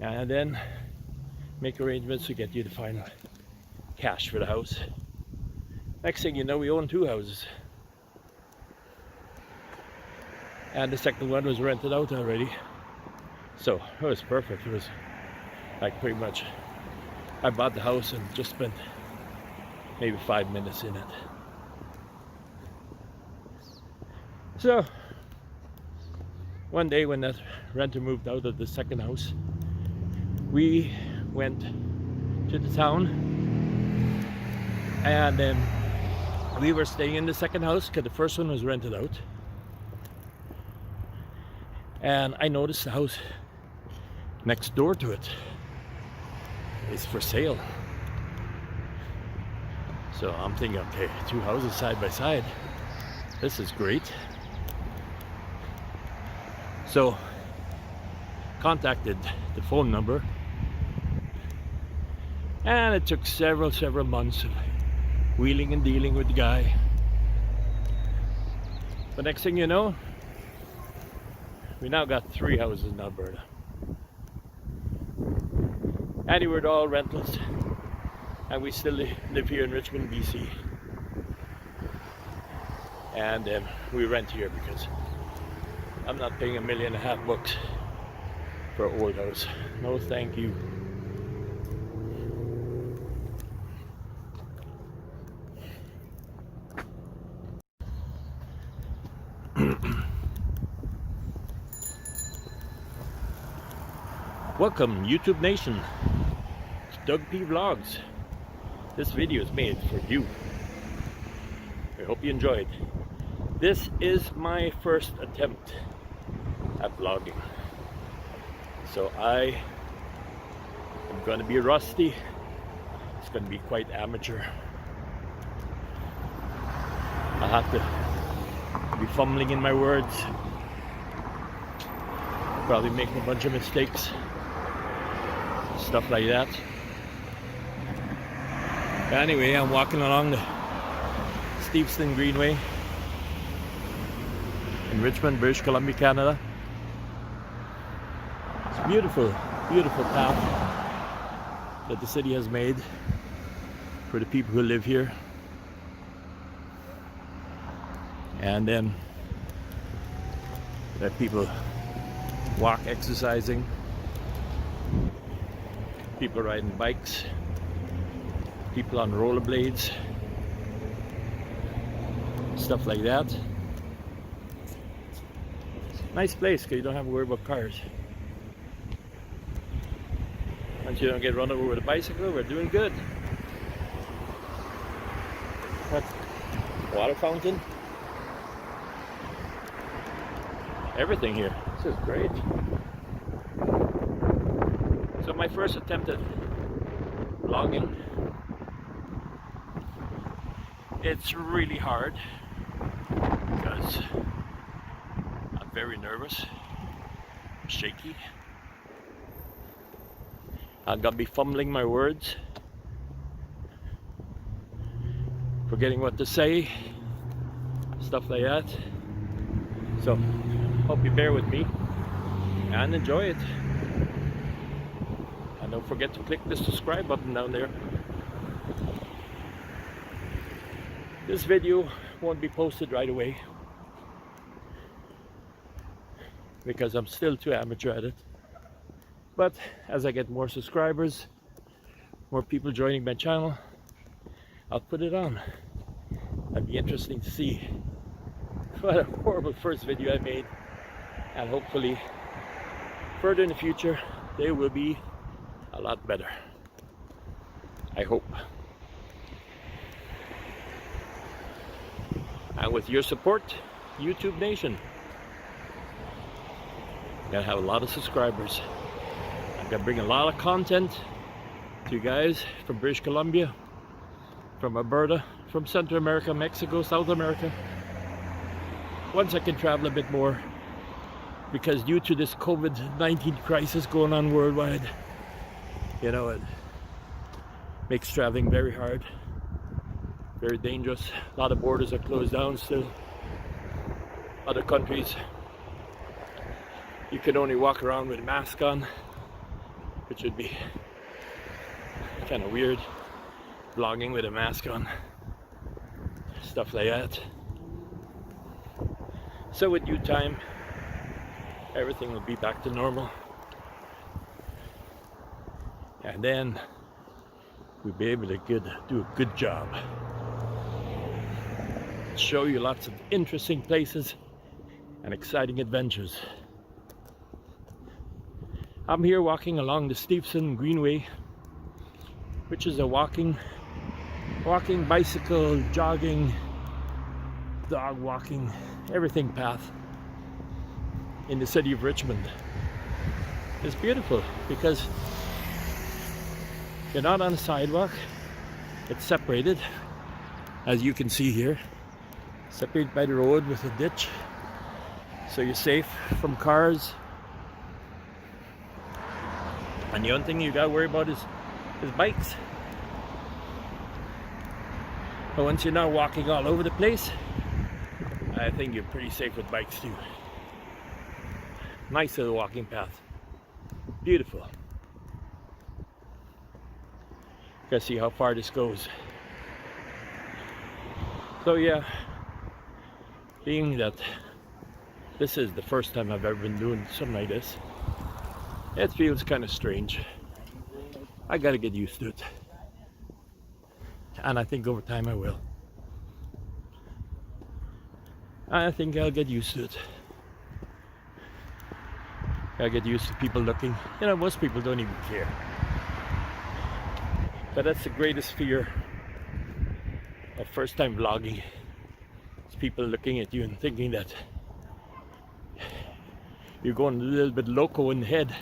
and then make arrangements to get you the final cash for the house. Next thing you know, we own two houses. And the second one was rented out already. So it was perfect. It was like pretty much, I bought the house and just spent maybe 5 minutes in it. So one day when that renter moved out of the second house, we went to the town, and then we were staying in the second house because the first one was rented out. And I noticed the house next door to it is for sale. So I'm thinking, okay, two houses side by side, this is great. So contacted the phone number, and it took several months of wheeling and dealing with the guy. But next thing you know, we now got 3 houses in Alberta. And they were all rentals, and we still live here in Richmond, BC. And we rent here because I'm not paying $1.5 million for an old house. No, thank you. Welcome, YouTube Nation, to Doug P Vlogs. This video is made for you. I hope you enjoyed. This is my first attempt at vlogging, so I am going to be rusty. It's going to be quite amateur. I'll have to be fumbling in my words, probably making a bunch of mistakes, stuff like that. Anyway, I'm walking along the Steveston Greenway in Richmond, British Columbia, Canada. It's a beautiful, beautiful path that the city has made for the people who live here. And then there are people walk, exercising, people riding bikes, people on rollerblades, stuff like that. Nice place because you don't have to worry about cars. Once you don't get run over with a bicycle, we're doing good. What? Water fountain? Everything here. This is great. So my first attempt at vlogging. It's really hard because I'm very nervous, shaky. I'm gonna be fumbling my words, forgetting what to say, stuff like that. So, hope you bear with me and enjoy it. And don't forget to click the subscribe button down there. This video won't be posted right away because I'm still too amateur at it. But as I get more subscribers, more people joining my channel, I'll put it on. It'd be interesting to see what a horrible first video I made, and hopefully further in the future they will be a lot better. I hope. And with your support, YouTube Nation, I'm gonna have a lot of subscribers. I'm gonna bring a lot of content to you guys from British Columbia, from Alberta, from Central America, Mexico, South America. Once I can travel a bit more, because due to this COVID-19 crisis going on worldwide, you know, it makes traveling very hard, very dangerous. A lot of borders are closed down still. Other countries, you can only walk around with a mask on, which would be kind of weird, vlogging with a mask on, stuff like that. So with due time, everything will be back to normal, and then we'll be able to do a good job, show you lots of interesting places and exciting adventures. I'm here walking along the Steveston Greenway, which is a walking, bicycle, jogging, dog walking, everything path in the city of Richmond. It's beautiful because you're not on a sidewalk, it's separated, as you can see here, separated by the road with a ditch, so you're safe from cars. And the only thing you gotta worry about is bikes. But once you're not walking all over the place, I think you're pretty safe with bikes too. Nice little walking path. Beautiful. Gotta see how far this goes. So yeah, being that this is the first time I've ever been doing something like this, it feels kind of strange. I gotta get used to it. And I think over time I will. I think I'll get used to it. I get used to people looking. You know, most people don't even care. But that's the greatest fear of first time vlogging. It's people looking at you and thinking that you're going a little bit loco in the head.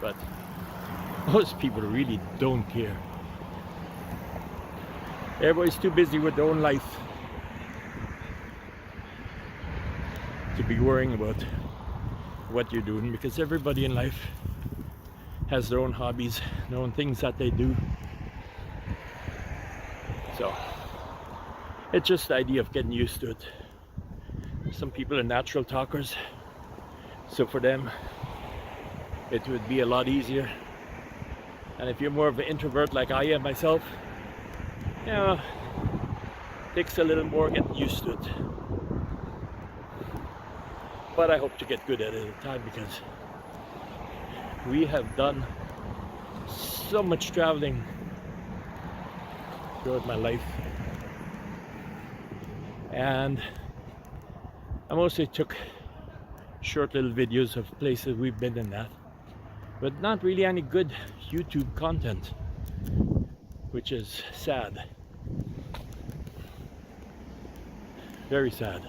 But most people really don't care. Everybody's too busy with their own life to be worrying about what you're doing, because everybody in life has their own hobbies, their own things that they do. So it's just the idea of getting used to it. Some people are natural talkers, so for them it would be a lot easier. And if you're more of an introvert like I am myself, you know, it takes a little more getting used to it. But I hope to get good at it in time, because we have done so much traveling throughout my life, and I mostly took short little videos of places we've been in that, but not really any good YouTube content, which is sad. Very sad.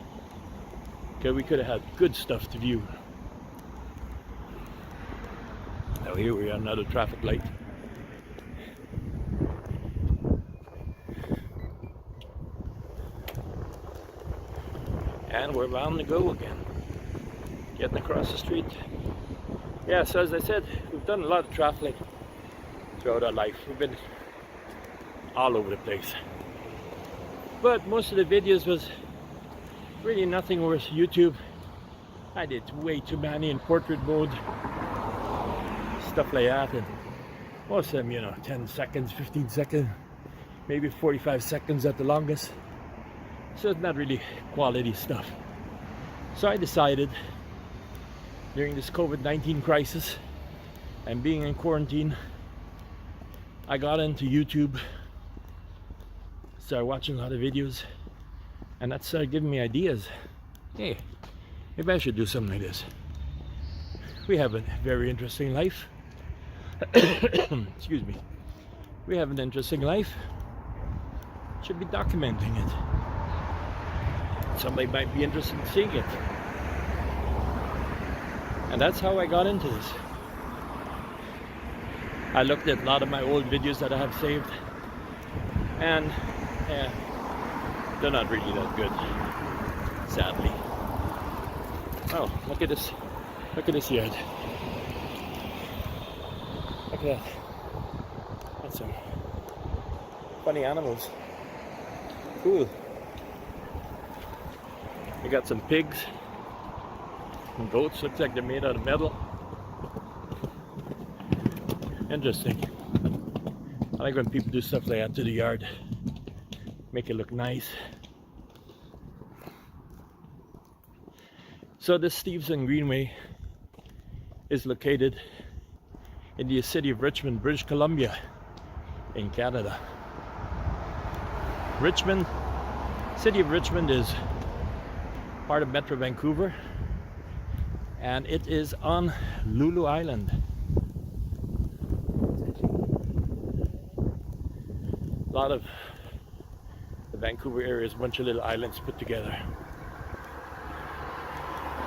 Okay, we could have had good stuff to view. Now here we are, another traffic light. And we're bound to go again. Getting across the street. Yeah, so as I said, we've done a lot of traveling throughout our life. We've been all over the place. But most of the videos was really nothing worth YouTube. I did way too many in portrait mode, stuff like that, and most of them, you know, 10 seconds, 15 seconds, maybe 45 seconds at the longest. So it's not really quality stuff. So I decided during this COVID-19 crisis and being in quarantine, I got into YouTube, started watching a lot of videos, and that started giving me ideas. Hey, maybe I should do something like this. We have a very interesting life. Excuse me. We have an interesting life. Should be documenting it. Somebody might be interested in seeing it. And that's how I got into this. I looked at a lot of my old videos that I have saved, and yeah, they're not really that good, sadly. Oh, look at this. Look at this yard. Look at that. That's some funny animals. Cool. We got some pigs and goats. Looks like they're made out of metal. Interesting. I like when people do stuff like that to the yard. Make it look nice. So this Stevenson Greenway is located in the city of Richmond, British Columbia, in Canada. Richmond, city of Richmond is part of Metro Vancouver, and it is on Lulu Island. A lot of the Vancouver area is a bunch of little islands put together.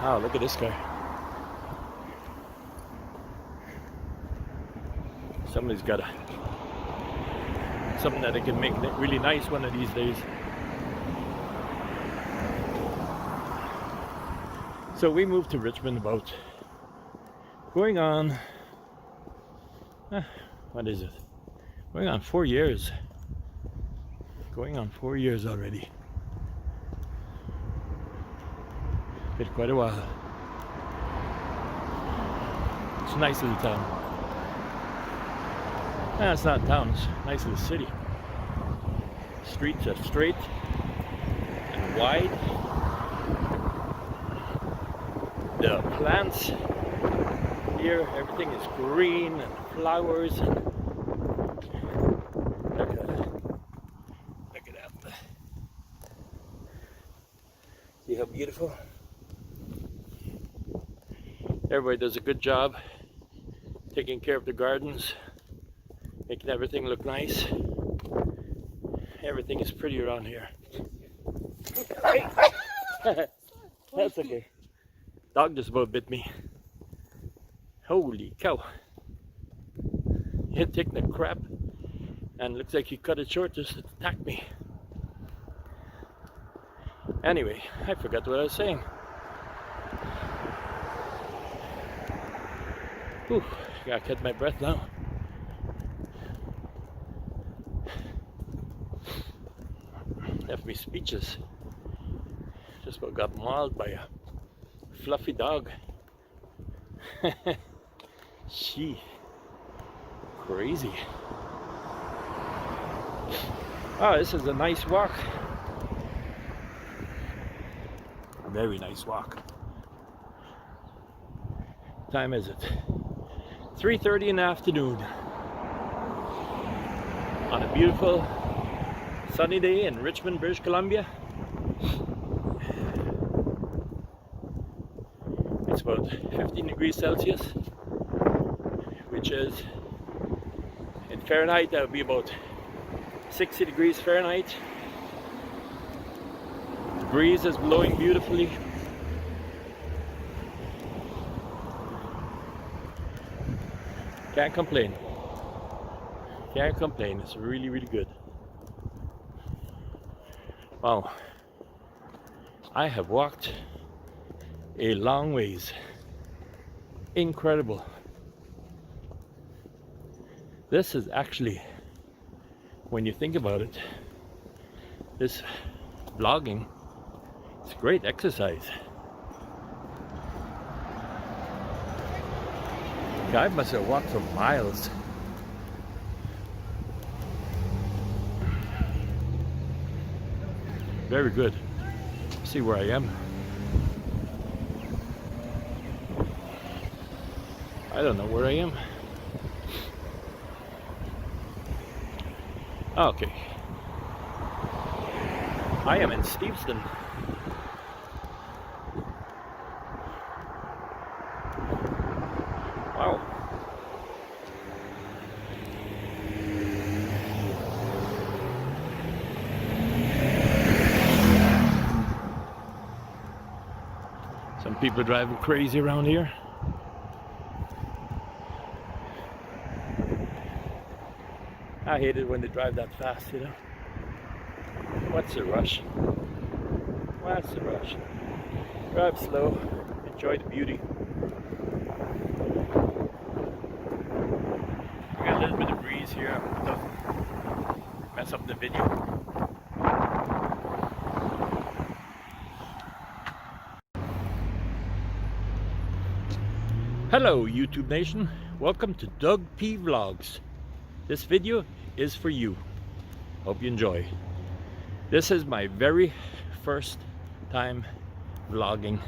Wow, look at this guy. Somebody's got something that they can make really nice one of these days. So we moved to Richmond about going on, what is it? Going on 4 years. Going on 4 years already. Been quite a while. It's a nice little town. It's not a town, it's a nice little city. Streets are straight and wide. The plants here, everything is green and flowers. And look at that. Look at that. See how beautiful? Everybody does a good job taking care of the gardens, making everything look nice. Everything is pretty around here. That's okay. Dog just about bit me. Holy cow. He had taken a crap and looks like he cut it short just to attack me. Anyway, I forgot what I was saying. Whew, gotta catch my breath now. left me speechless. Just about got mauled by a fluffy dog. She crazy. Oh, this is a nice walk. Very nice walk. What time is it? 3:30 in the afternoon. On a beautiful sunny day in Richmond, British Columbia. It's about 15 degrees Celsius, which is in Fahrenheit that would be about 60 degrees Fahrenheit. The breeze is blowing beautifully. Can't complain. Can't complain. It's really, really good. Wow. I have walked a long ways. Incredible. This is actually, when you think about it, this vlogging is great exercise. I must have walked for miles. Very good. See where I am. I don't know where I am. Okay. I am in Steveston. Wow. Some people are driving crazy around here. I hate it when they drive that fast, you know. What's the rush? What's the rush? Drive slow, enjoy the beauty. We got a little bit of breeze here, doesn't mess up the video. Hello YouTube Nation, welcome to Doug P Vlogs. This video is for you. Hope you enjoy. This is my very first time vlogging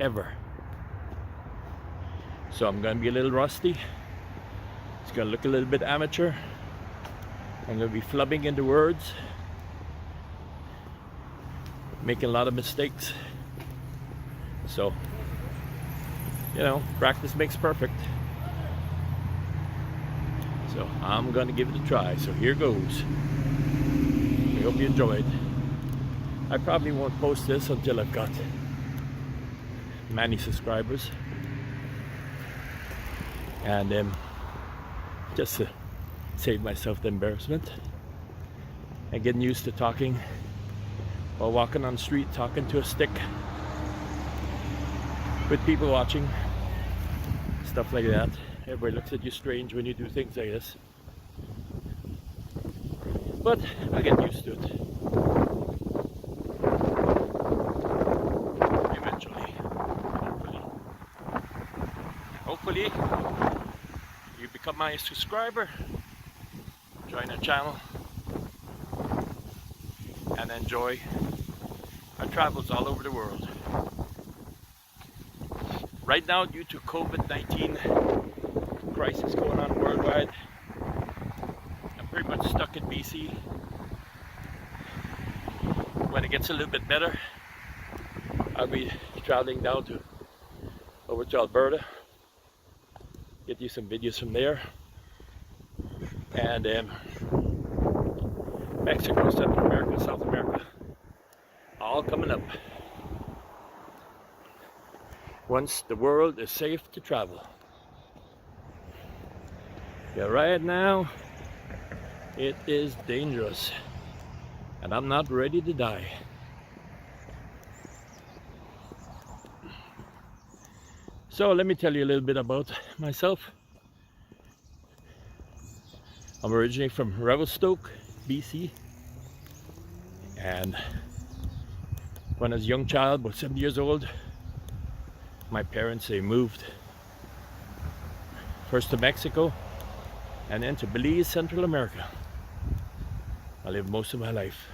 ever. So I'm gonna be a little rusty. It's gonna look a little bit amateur. I'm gonna be flubbing into words, making a lot of mistakes. So, you know, practice makes perfect. So I'm gonna give it a try. So here goes. I hope you enjoyed. I probably won't post this until I've got many subscribers. And just to save myself the embarrassment and getting used to talking while walking on the street, talking to a stick with people watching, stuff like that. Everybody looks at you strange when you do things like this, but I get used to it eventually. Hopefully you become my subscriber, join the channel, and enjoy our travels all over the world. Right now, due to COVID-19 crisis going on worldwide, I'm pretty much stuck in BC. When it gets a little bit better, I'll be traveling down over to Alberta, get you some videos from there, and Mexico, Central America, South America, all coming up once the world is safe to travel. Yeah, right now it is dangerous and I'm not ready to die. So let me tell you a little bit about myself. I'm originally from Revelstoke, BC, And when I was a young child, about 7 years old, my parents, they moved first to Mexico and then to Belize, Central America. I lived most of my life.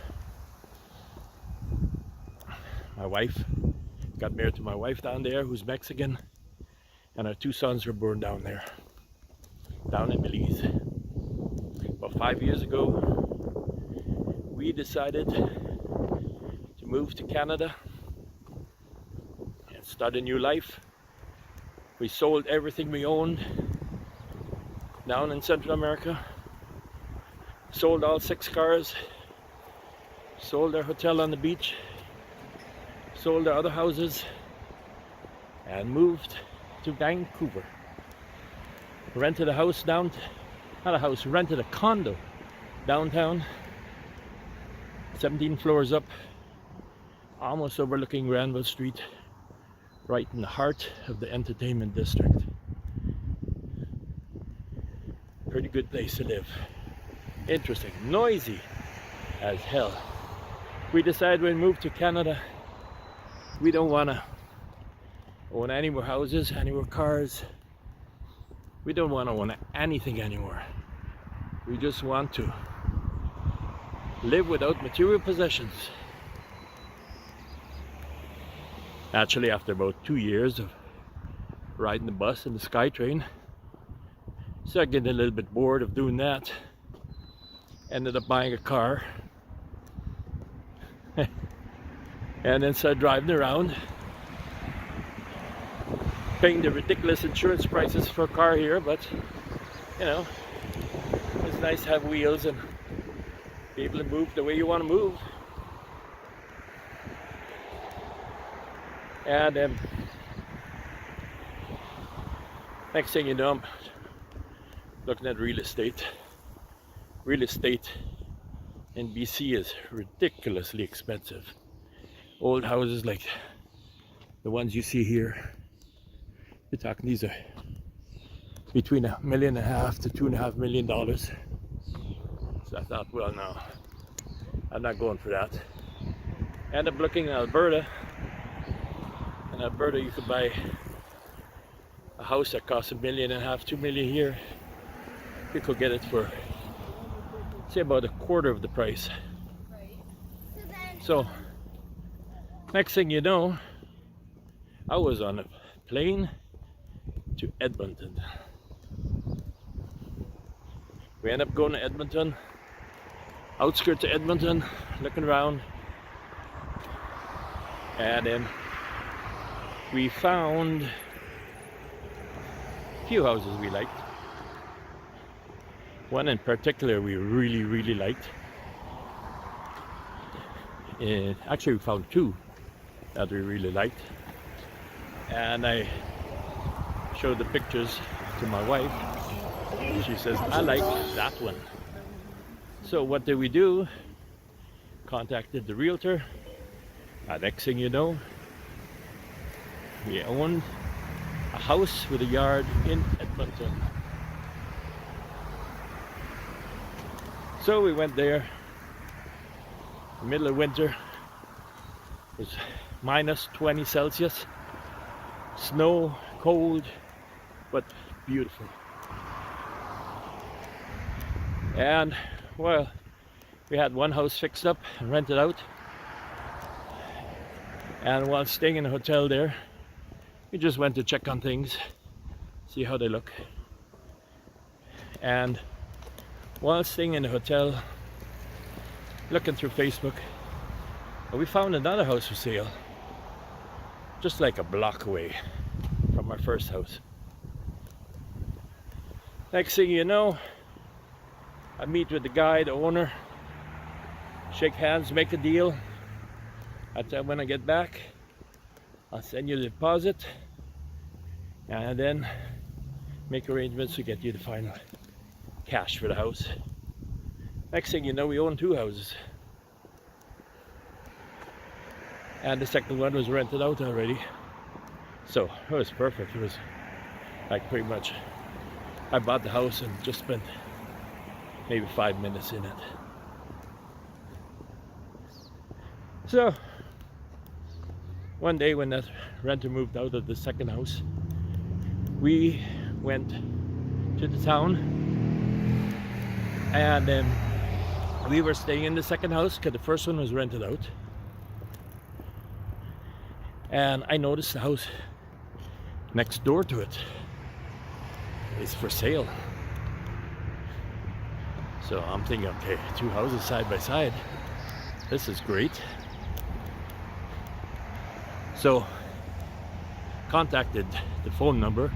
My wife, got married to my wife down there, who's Mexican, and our 2 sons were born down there, down in Belize. About 5 years ago, we decided to move to Canada and start a new life. We sold everything we owned down in Central America, sold all 6 cars, sold our hotel on the beach, sold our other houses, and moved to Vancouver. Rented a house down, not a house, rented a condo downtown, 17 floors up, almost overlooking Granville Street, right in the heart of the entertainment district. Pretty good place to live. Interesting, noisy as hell. We decided when we moved to Canada, we don't want to own any more houses, any more cars. We don't want to own anything anymore. We just want to live without material possessions. Actually, after about 2 years of riding the bus and the SkyTrain, started getting a little bit bored of doing that. Ended up buying a car and then started driving around, paying the ridiculous insurance prices for a car here, but you know, it's nice to have wheels and be able to move the way you want to move. And next thing you know, I'm looking at real estate. Real estate in BC is ridiculously expensive. Old houses like the ones you see here, you're talking, these are between $1.5 million to $2.5 million. So I thought, well, no, I'm not going for that. End up looking at Alberta. In Alberta, you could buy a house that costs $1.5 million, $2 million here. You could get it for, say, about a quarter of the price. So, next thing you know, I was on a plane to Edmonton. We ended up going to Edmonton, outskirts of Edmonton, looking around, and then we found a few houses we liked. One in particular we really liked. Actually, we found 2 that we really liked, and I showed the pictures to my wife. She says, I like that one. So what did we do? Contacted the realtor. Next thing you know, we owned a house with a yard in Edmonton. So we went there, middle of winter. It was minus 20 Celsius, snow, cold, but beautiful. And well, we had one house fixed up and rented out, and while staying in a hotel there, we just went to check on things, see how they look. And while staying in the hotel, looking through Facebook, we found another house for sale, just like a block away from our first house. Next thing you know, I meet with the guy, the owner, shake hands, make a deal. I tell him when I get back, I'll send you the deposit, and then make arrangements to get you the final cash for the house. Next thing you know, we own 2 houses. And the second one was rented out already. So it was perfect. It was like pretty much, I bought the house and just spent maybe 5 minutes in it. So one day when that renter moved out of the second house, we went to the town, and we were staying in the second house because the first one was rented out. And I noticed the house next door to it is for sale. So I'm thinking, okay, two houses side by side. This is great. So contacted the phone number,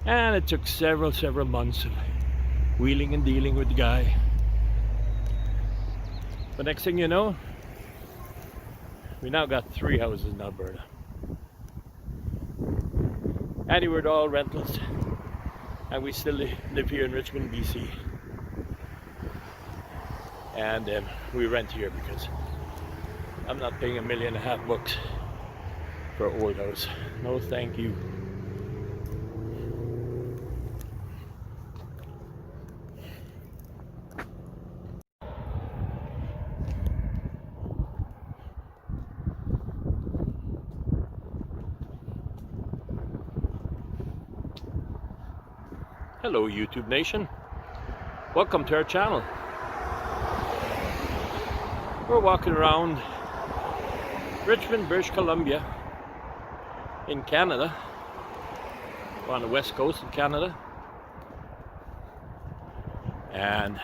and it took several months of wheeling and dealing with the guy. But next thing you know, we now got 3 houses in Alberta. And they were all rentals. And we still live here in Richmond, BC. And we rent here because I'm not paying $1.5 million for an old house. No, thank you. Hello YouTube Nation, welcome to our channel. We're walking around Richmond, British Columbia in Canada. We're on the west coast of Canada, and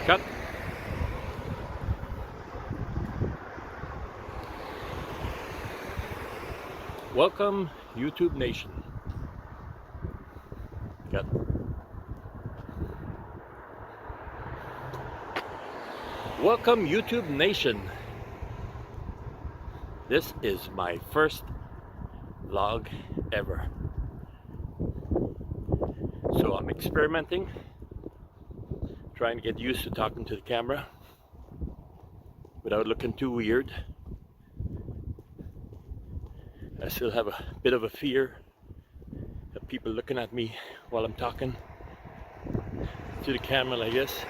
cut. Welcome YouTube Nation. Got welcome YouTube Nation. This is my first vlog ever, so I'm experimenting, trying to get used to talking to the camera without looking too weird. I still have a bit of a fear of people looking at me while I'm talking to the camera like this,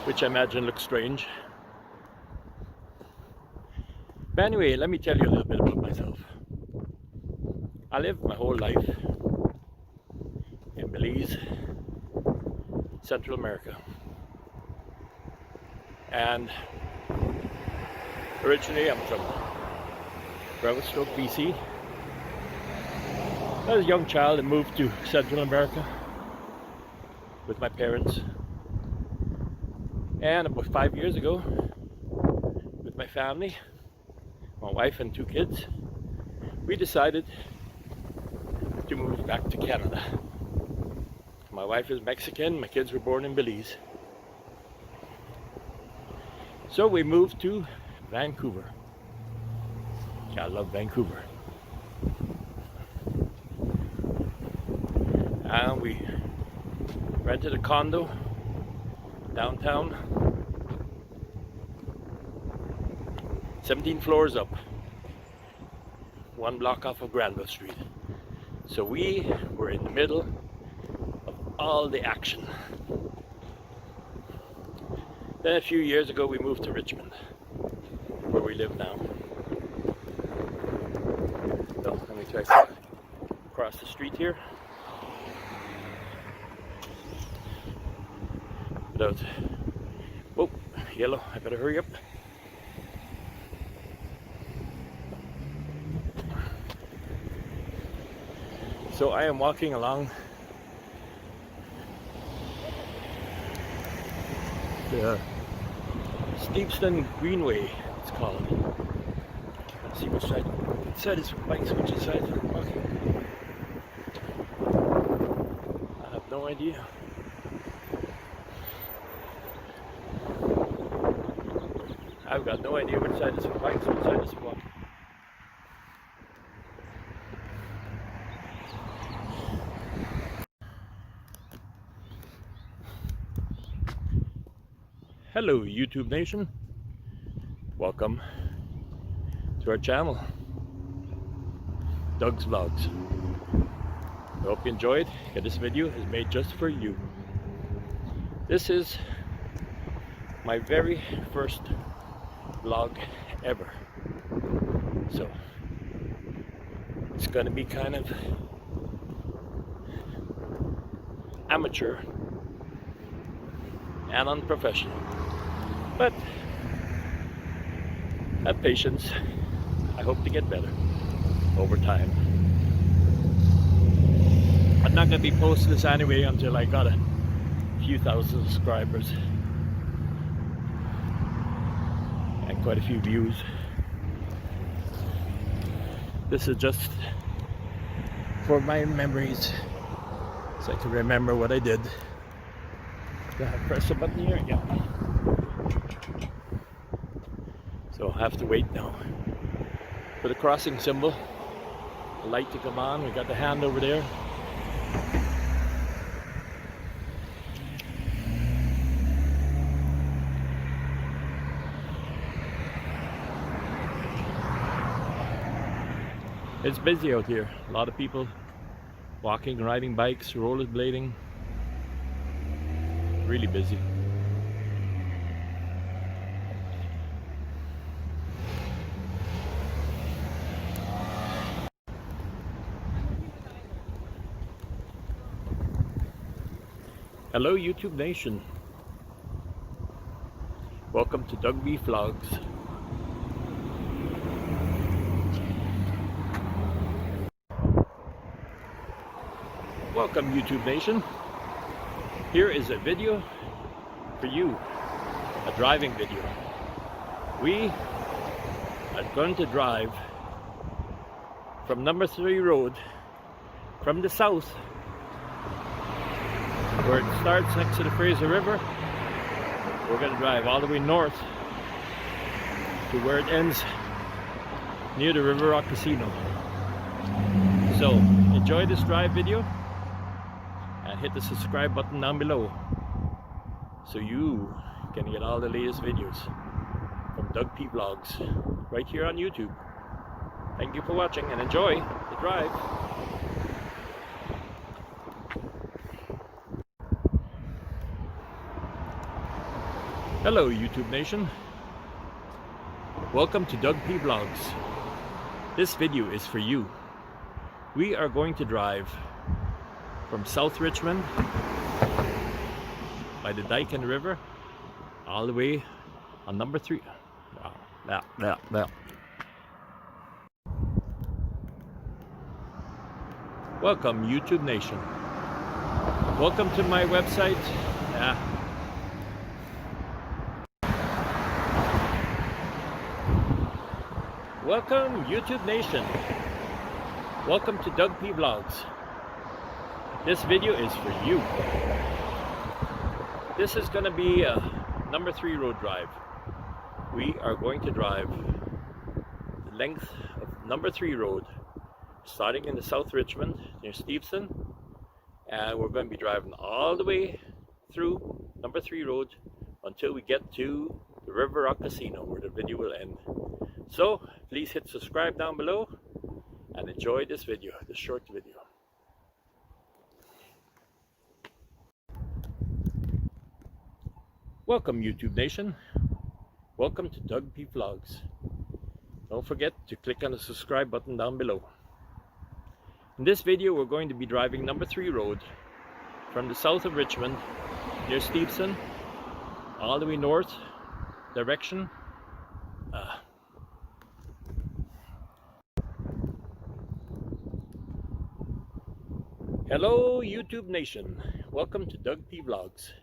which I imagine looks strange. But anyway, let me tell you a little bit about myself. I lived my whole life in Belize, Central America. And originally I'm from Revelstoke, BC. I was a young child and moved to Central America with my parents. And about 5 years ago, with my family, my wife and 2 kids, we decided to move back to Canada. My wife is Mexican, my kids were born in Belize. So we moved to Vancouver. I love Vancouver. And we rented a condo downtown, 17 floors up, 1 block off of Granville Street. So we were in the middle of all the action. Then a few years ago we moved to Richmond, where we live now. So let me try to cross the street here without, oh, yellow, I better hurry up. So I am walking along the Steepston Greenway, it's called. Let's see which side is for bikes, which side is for walking. I have no idea. I've got no idea which side is for bikes, which side is for walking. Hello YouTube Nation, welcome to our channel, Doug's Vlogs. I hope you enjoyed, and this video is made just for you. This is my very first vlog ever. So it's gonna be kind of amateur and unprofessional, but have patience. I hope to get better over time. I'm not gonna be posting this anyway until I got a few thousand subscribers and quite a few views. This is just for my memories, so I can remember what I did. Do I press a button here? Yeah. So I'll have to wait now for the crossing symbol, the light to come on. We got the hand over there. It's busy out here. A lot of people walking, riding bikes, rollerblading. Really busy. Hello YouTube Nation. Welcome to Doug B Vlogs. Welcome YouTube Nation. Here is a video for you, a driving video. We are going to drive from number 3 road from the south, where it starts next to the Fraser River. We're going to drive all the way north to where it ends near the River Rock Casino. So enjoy this drive video and hit the subscribe button down below so you can get all the latest videos from Doug P Vlogs right here on YouTube. Thank you for watching and enjoy the drive. Hello YouTube Nation. Welcome to Doug P Vlogs. This video is for you. We are going to drive from South Richmond by the dike and the river all the way on number 3. Wow. Welcome YouTube Nation. Welcome to my website. Welcome YouTube Nation. Welcome to Doug P Vlogs. This video is for you. This is going to be a number 3 road drive. We are going to drive the length of number 3 road, starting in the South Richmond near Steveston, and we're going to be driving all the way through number 3 road until we get to the River Rock Casino, where the video will end. So please hit subscribe down below and enjoy this video, this short video. Welcome YouTube Nation. Welcome to Doug P Vlogs. Don't forget to click on the subscribe button down below. In this video we're going to be driving number 3 road from the south of Richmond near Steveston all the way north direction. Hello YouTube Nation. Welcome to Doug P Vlogs.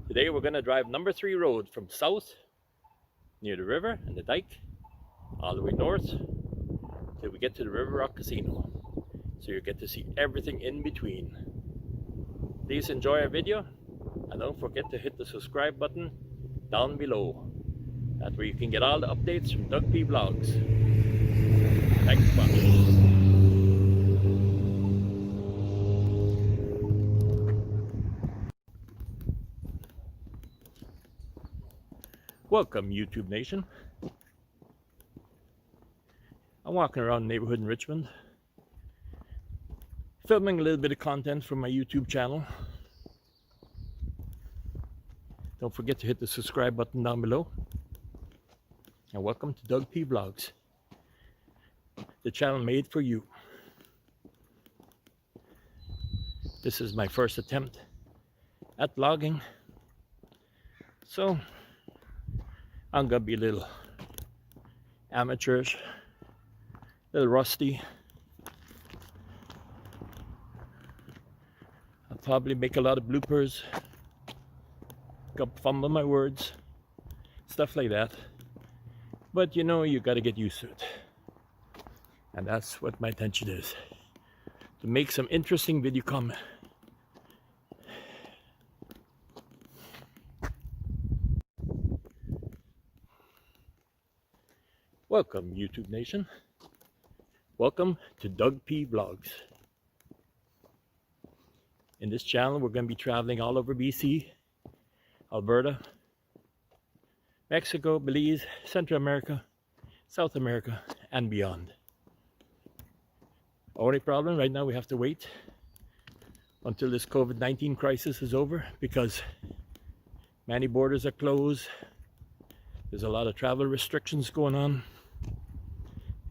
Today we're going to drive number 3 road from south near the river and the dike all the way north till we get to the River Rock Casino, so you get to see everything in between. Please enjoy our video and don't forget to hit the subscribe button down below. That's where you can get all the updates from Doug P Vlogs. Thanks for watching. Welcome YouTube Nation. I'm walking around the neighborhood in Richmond, filming a little bit of content for my YouTube channel. Don't forget to hit the subscribe button down below. And welcome to Doug P Vlogs, the channel made for you. This is my first attempt at vlogging, so I'm gonna be a little amateurish, a little rusty. I'll probably make a lot of bloopers, fumble my words, stuff like that. But you know, you gotta get used to it. And that's what my intention is, to make some interesting video comment. Welcome, YouTube Nation. Welcome to Doug P Vlogs. In this channel, we're going to be traveling all over BC, Alberta, Mexico, Belize, Central America, South America, and beyond. Only problem right now, we have to wait until this COVID-19 crisis is over, because many borders are closed. There's a lot of travel restrictions going on,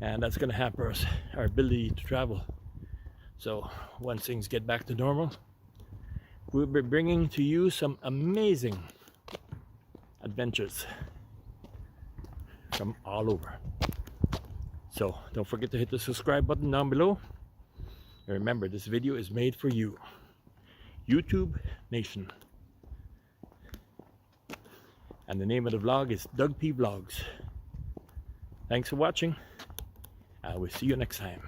and that's going to hamper our ability to travel. So once things get back to normal, we'll be bringing to you some amazing adventures from all over. So don't forget to hit the subscribe button down below. And remember, this video is made for you, YouTube Nation. And the name of the vlog is Doug P Vlogs. Thanks for watching. I will see you next time.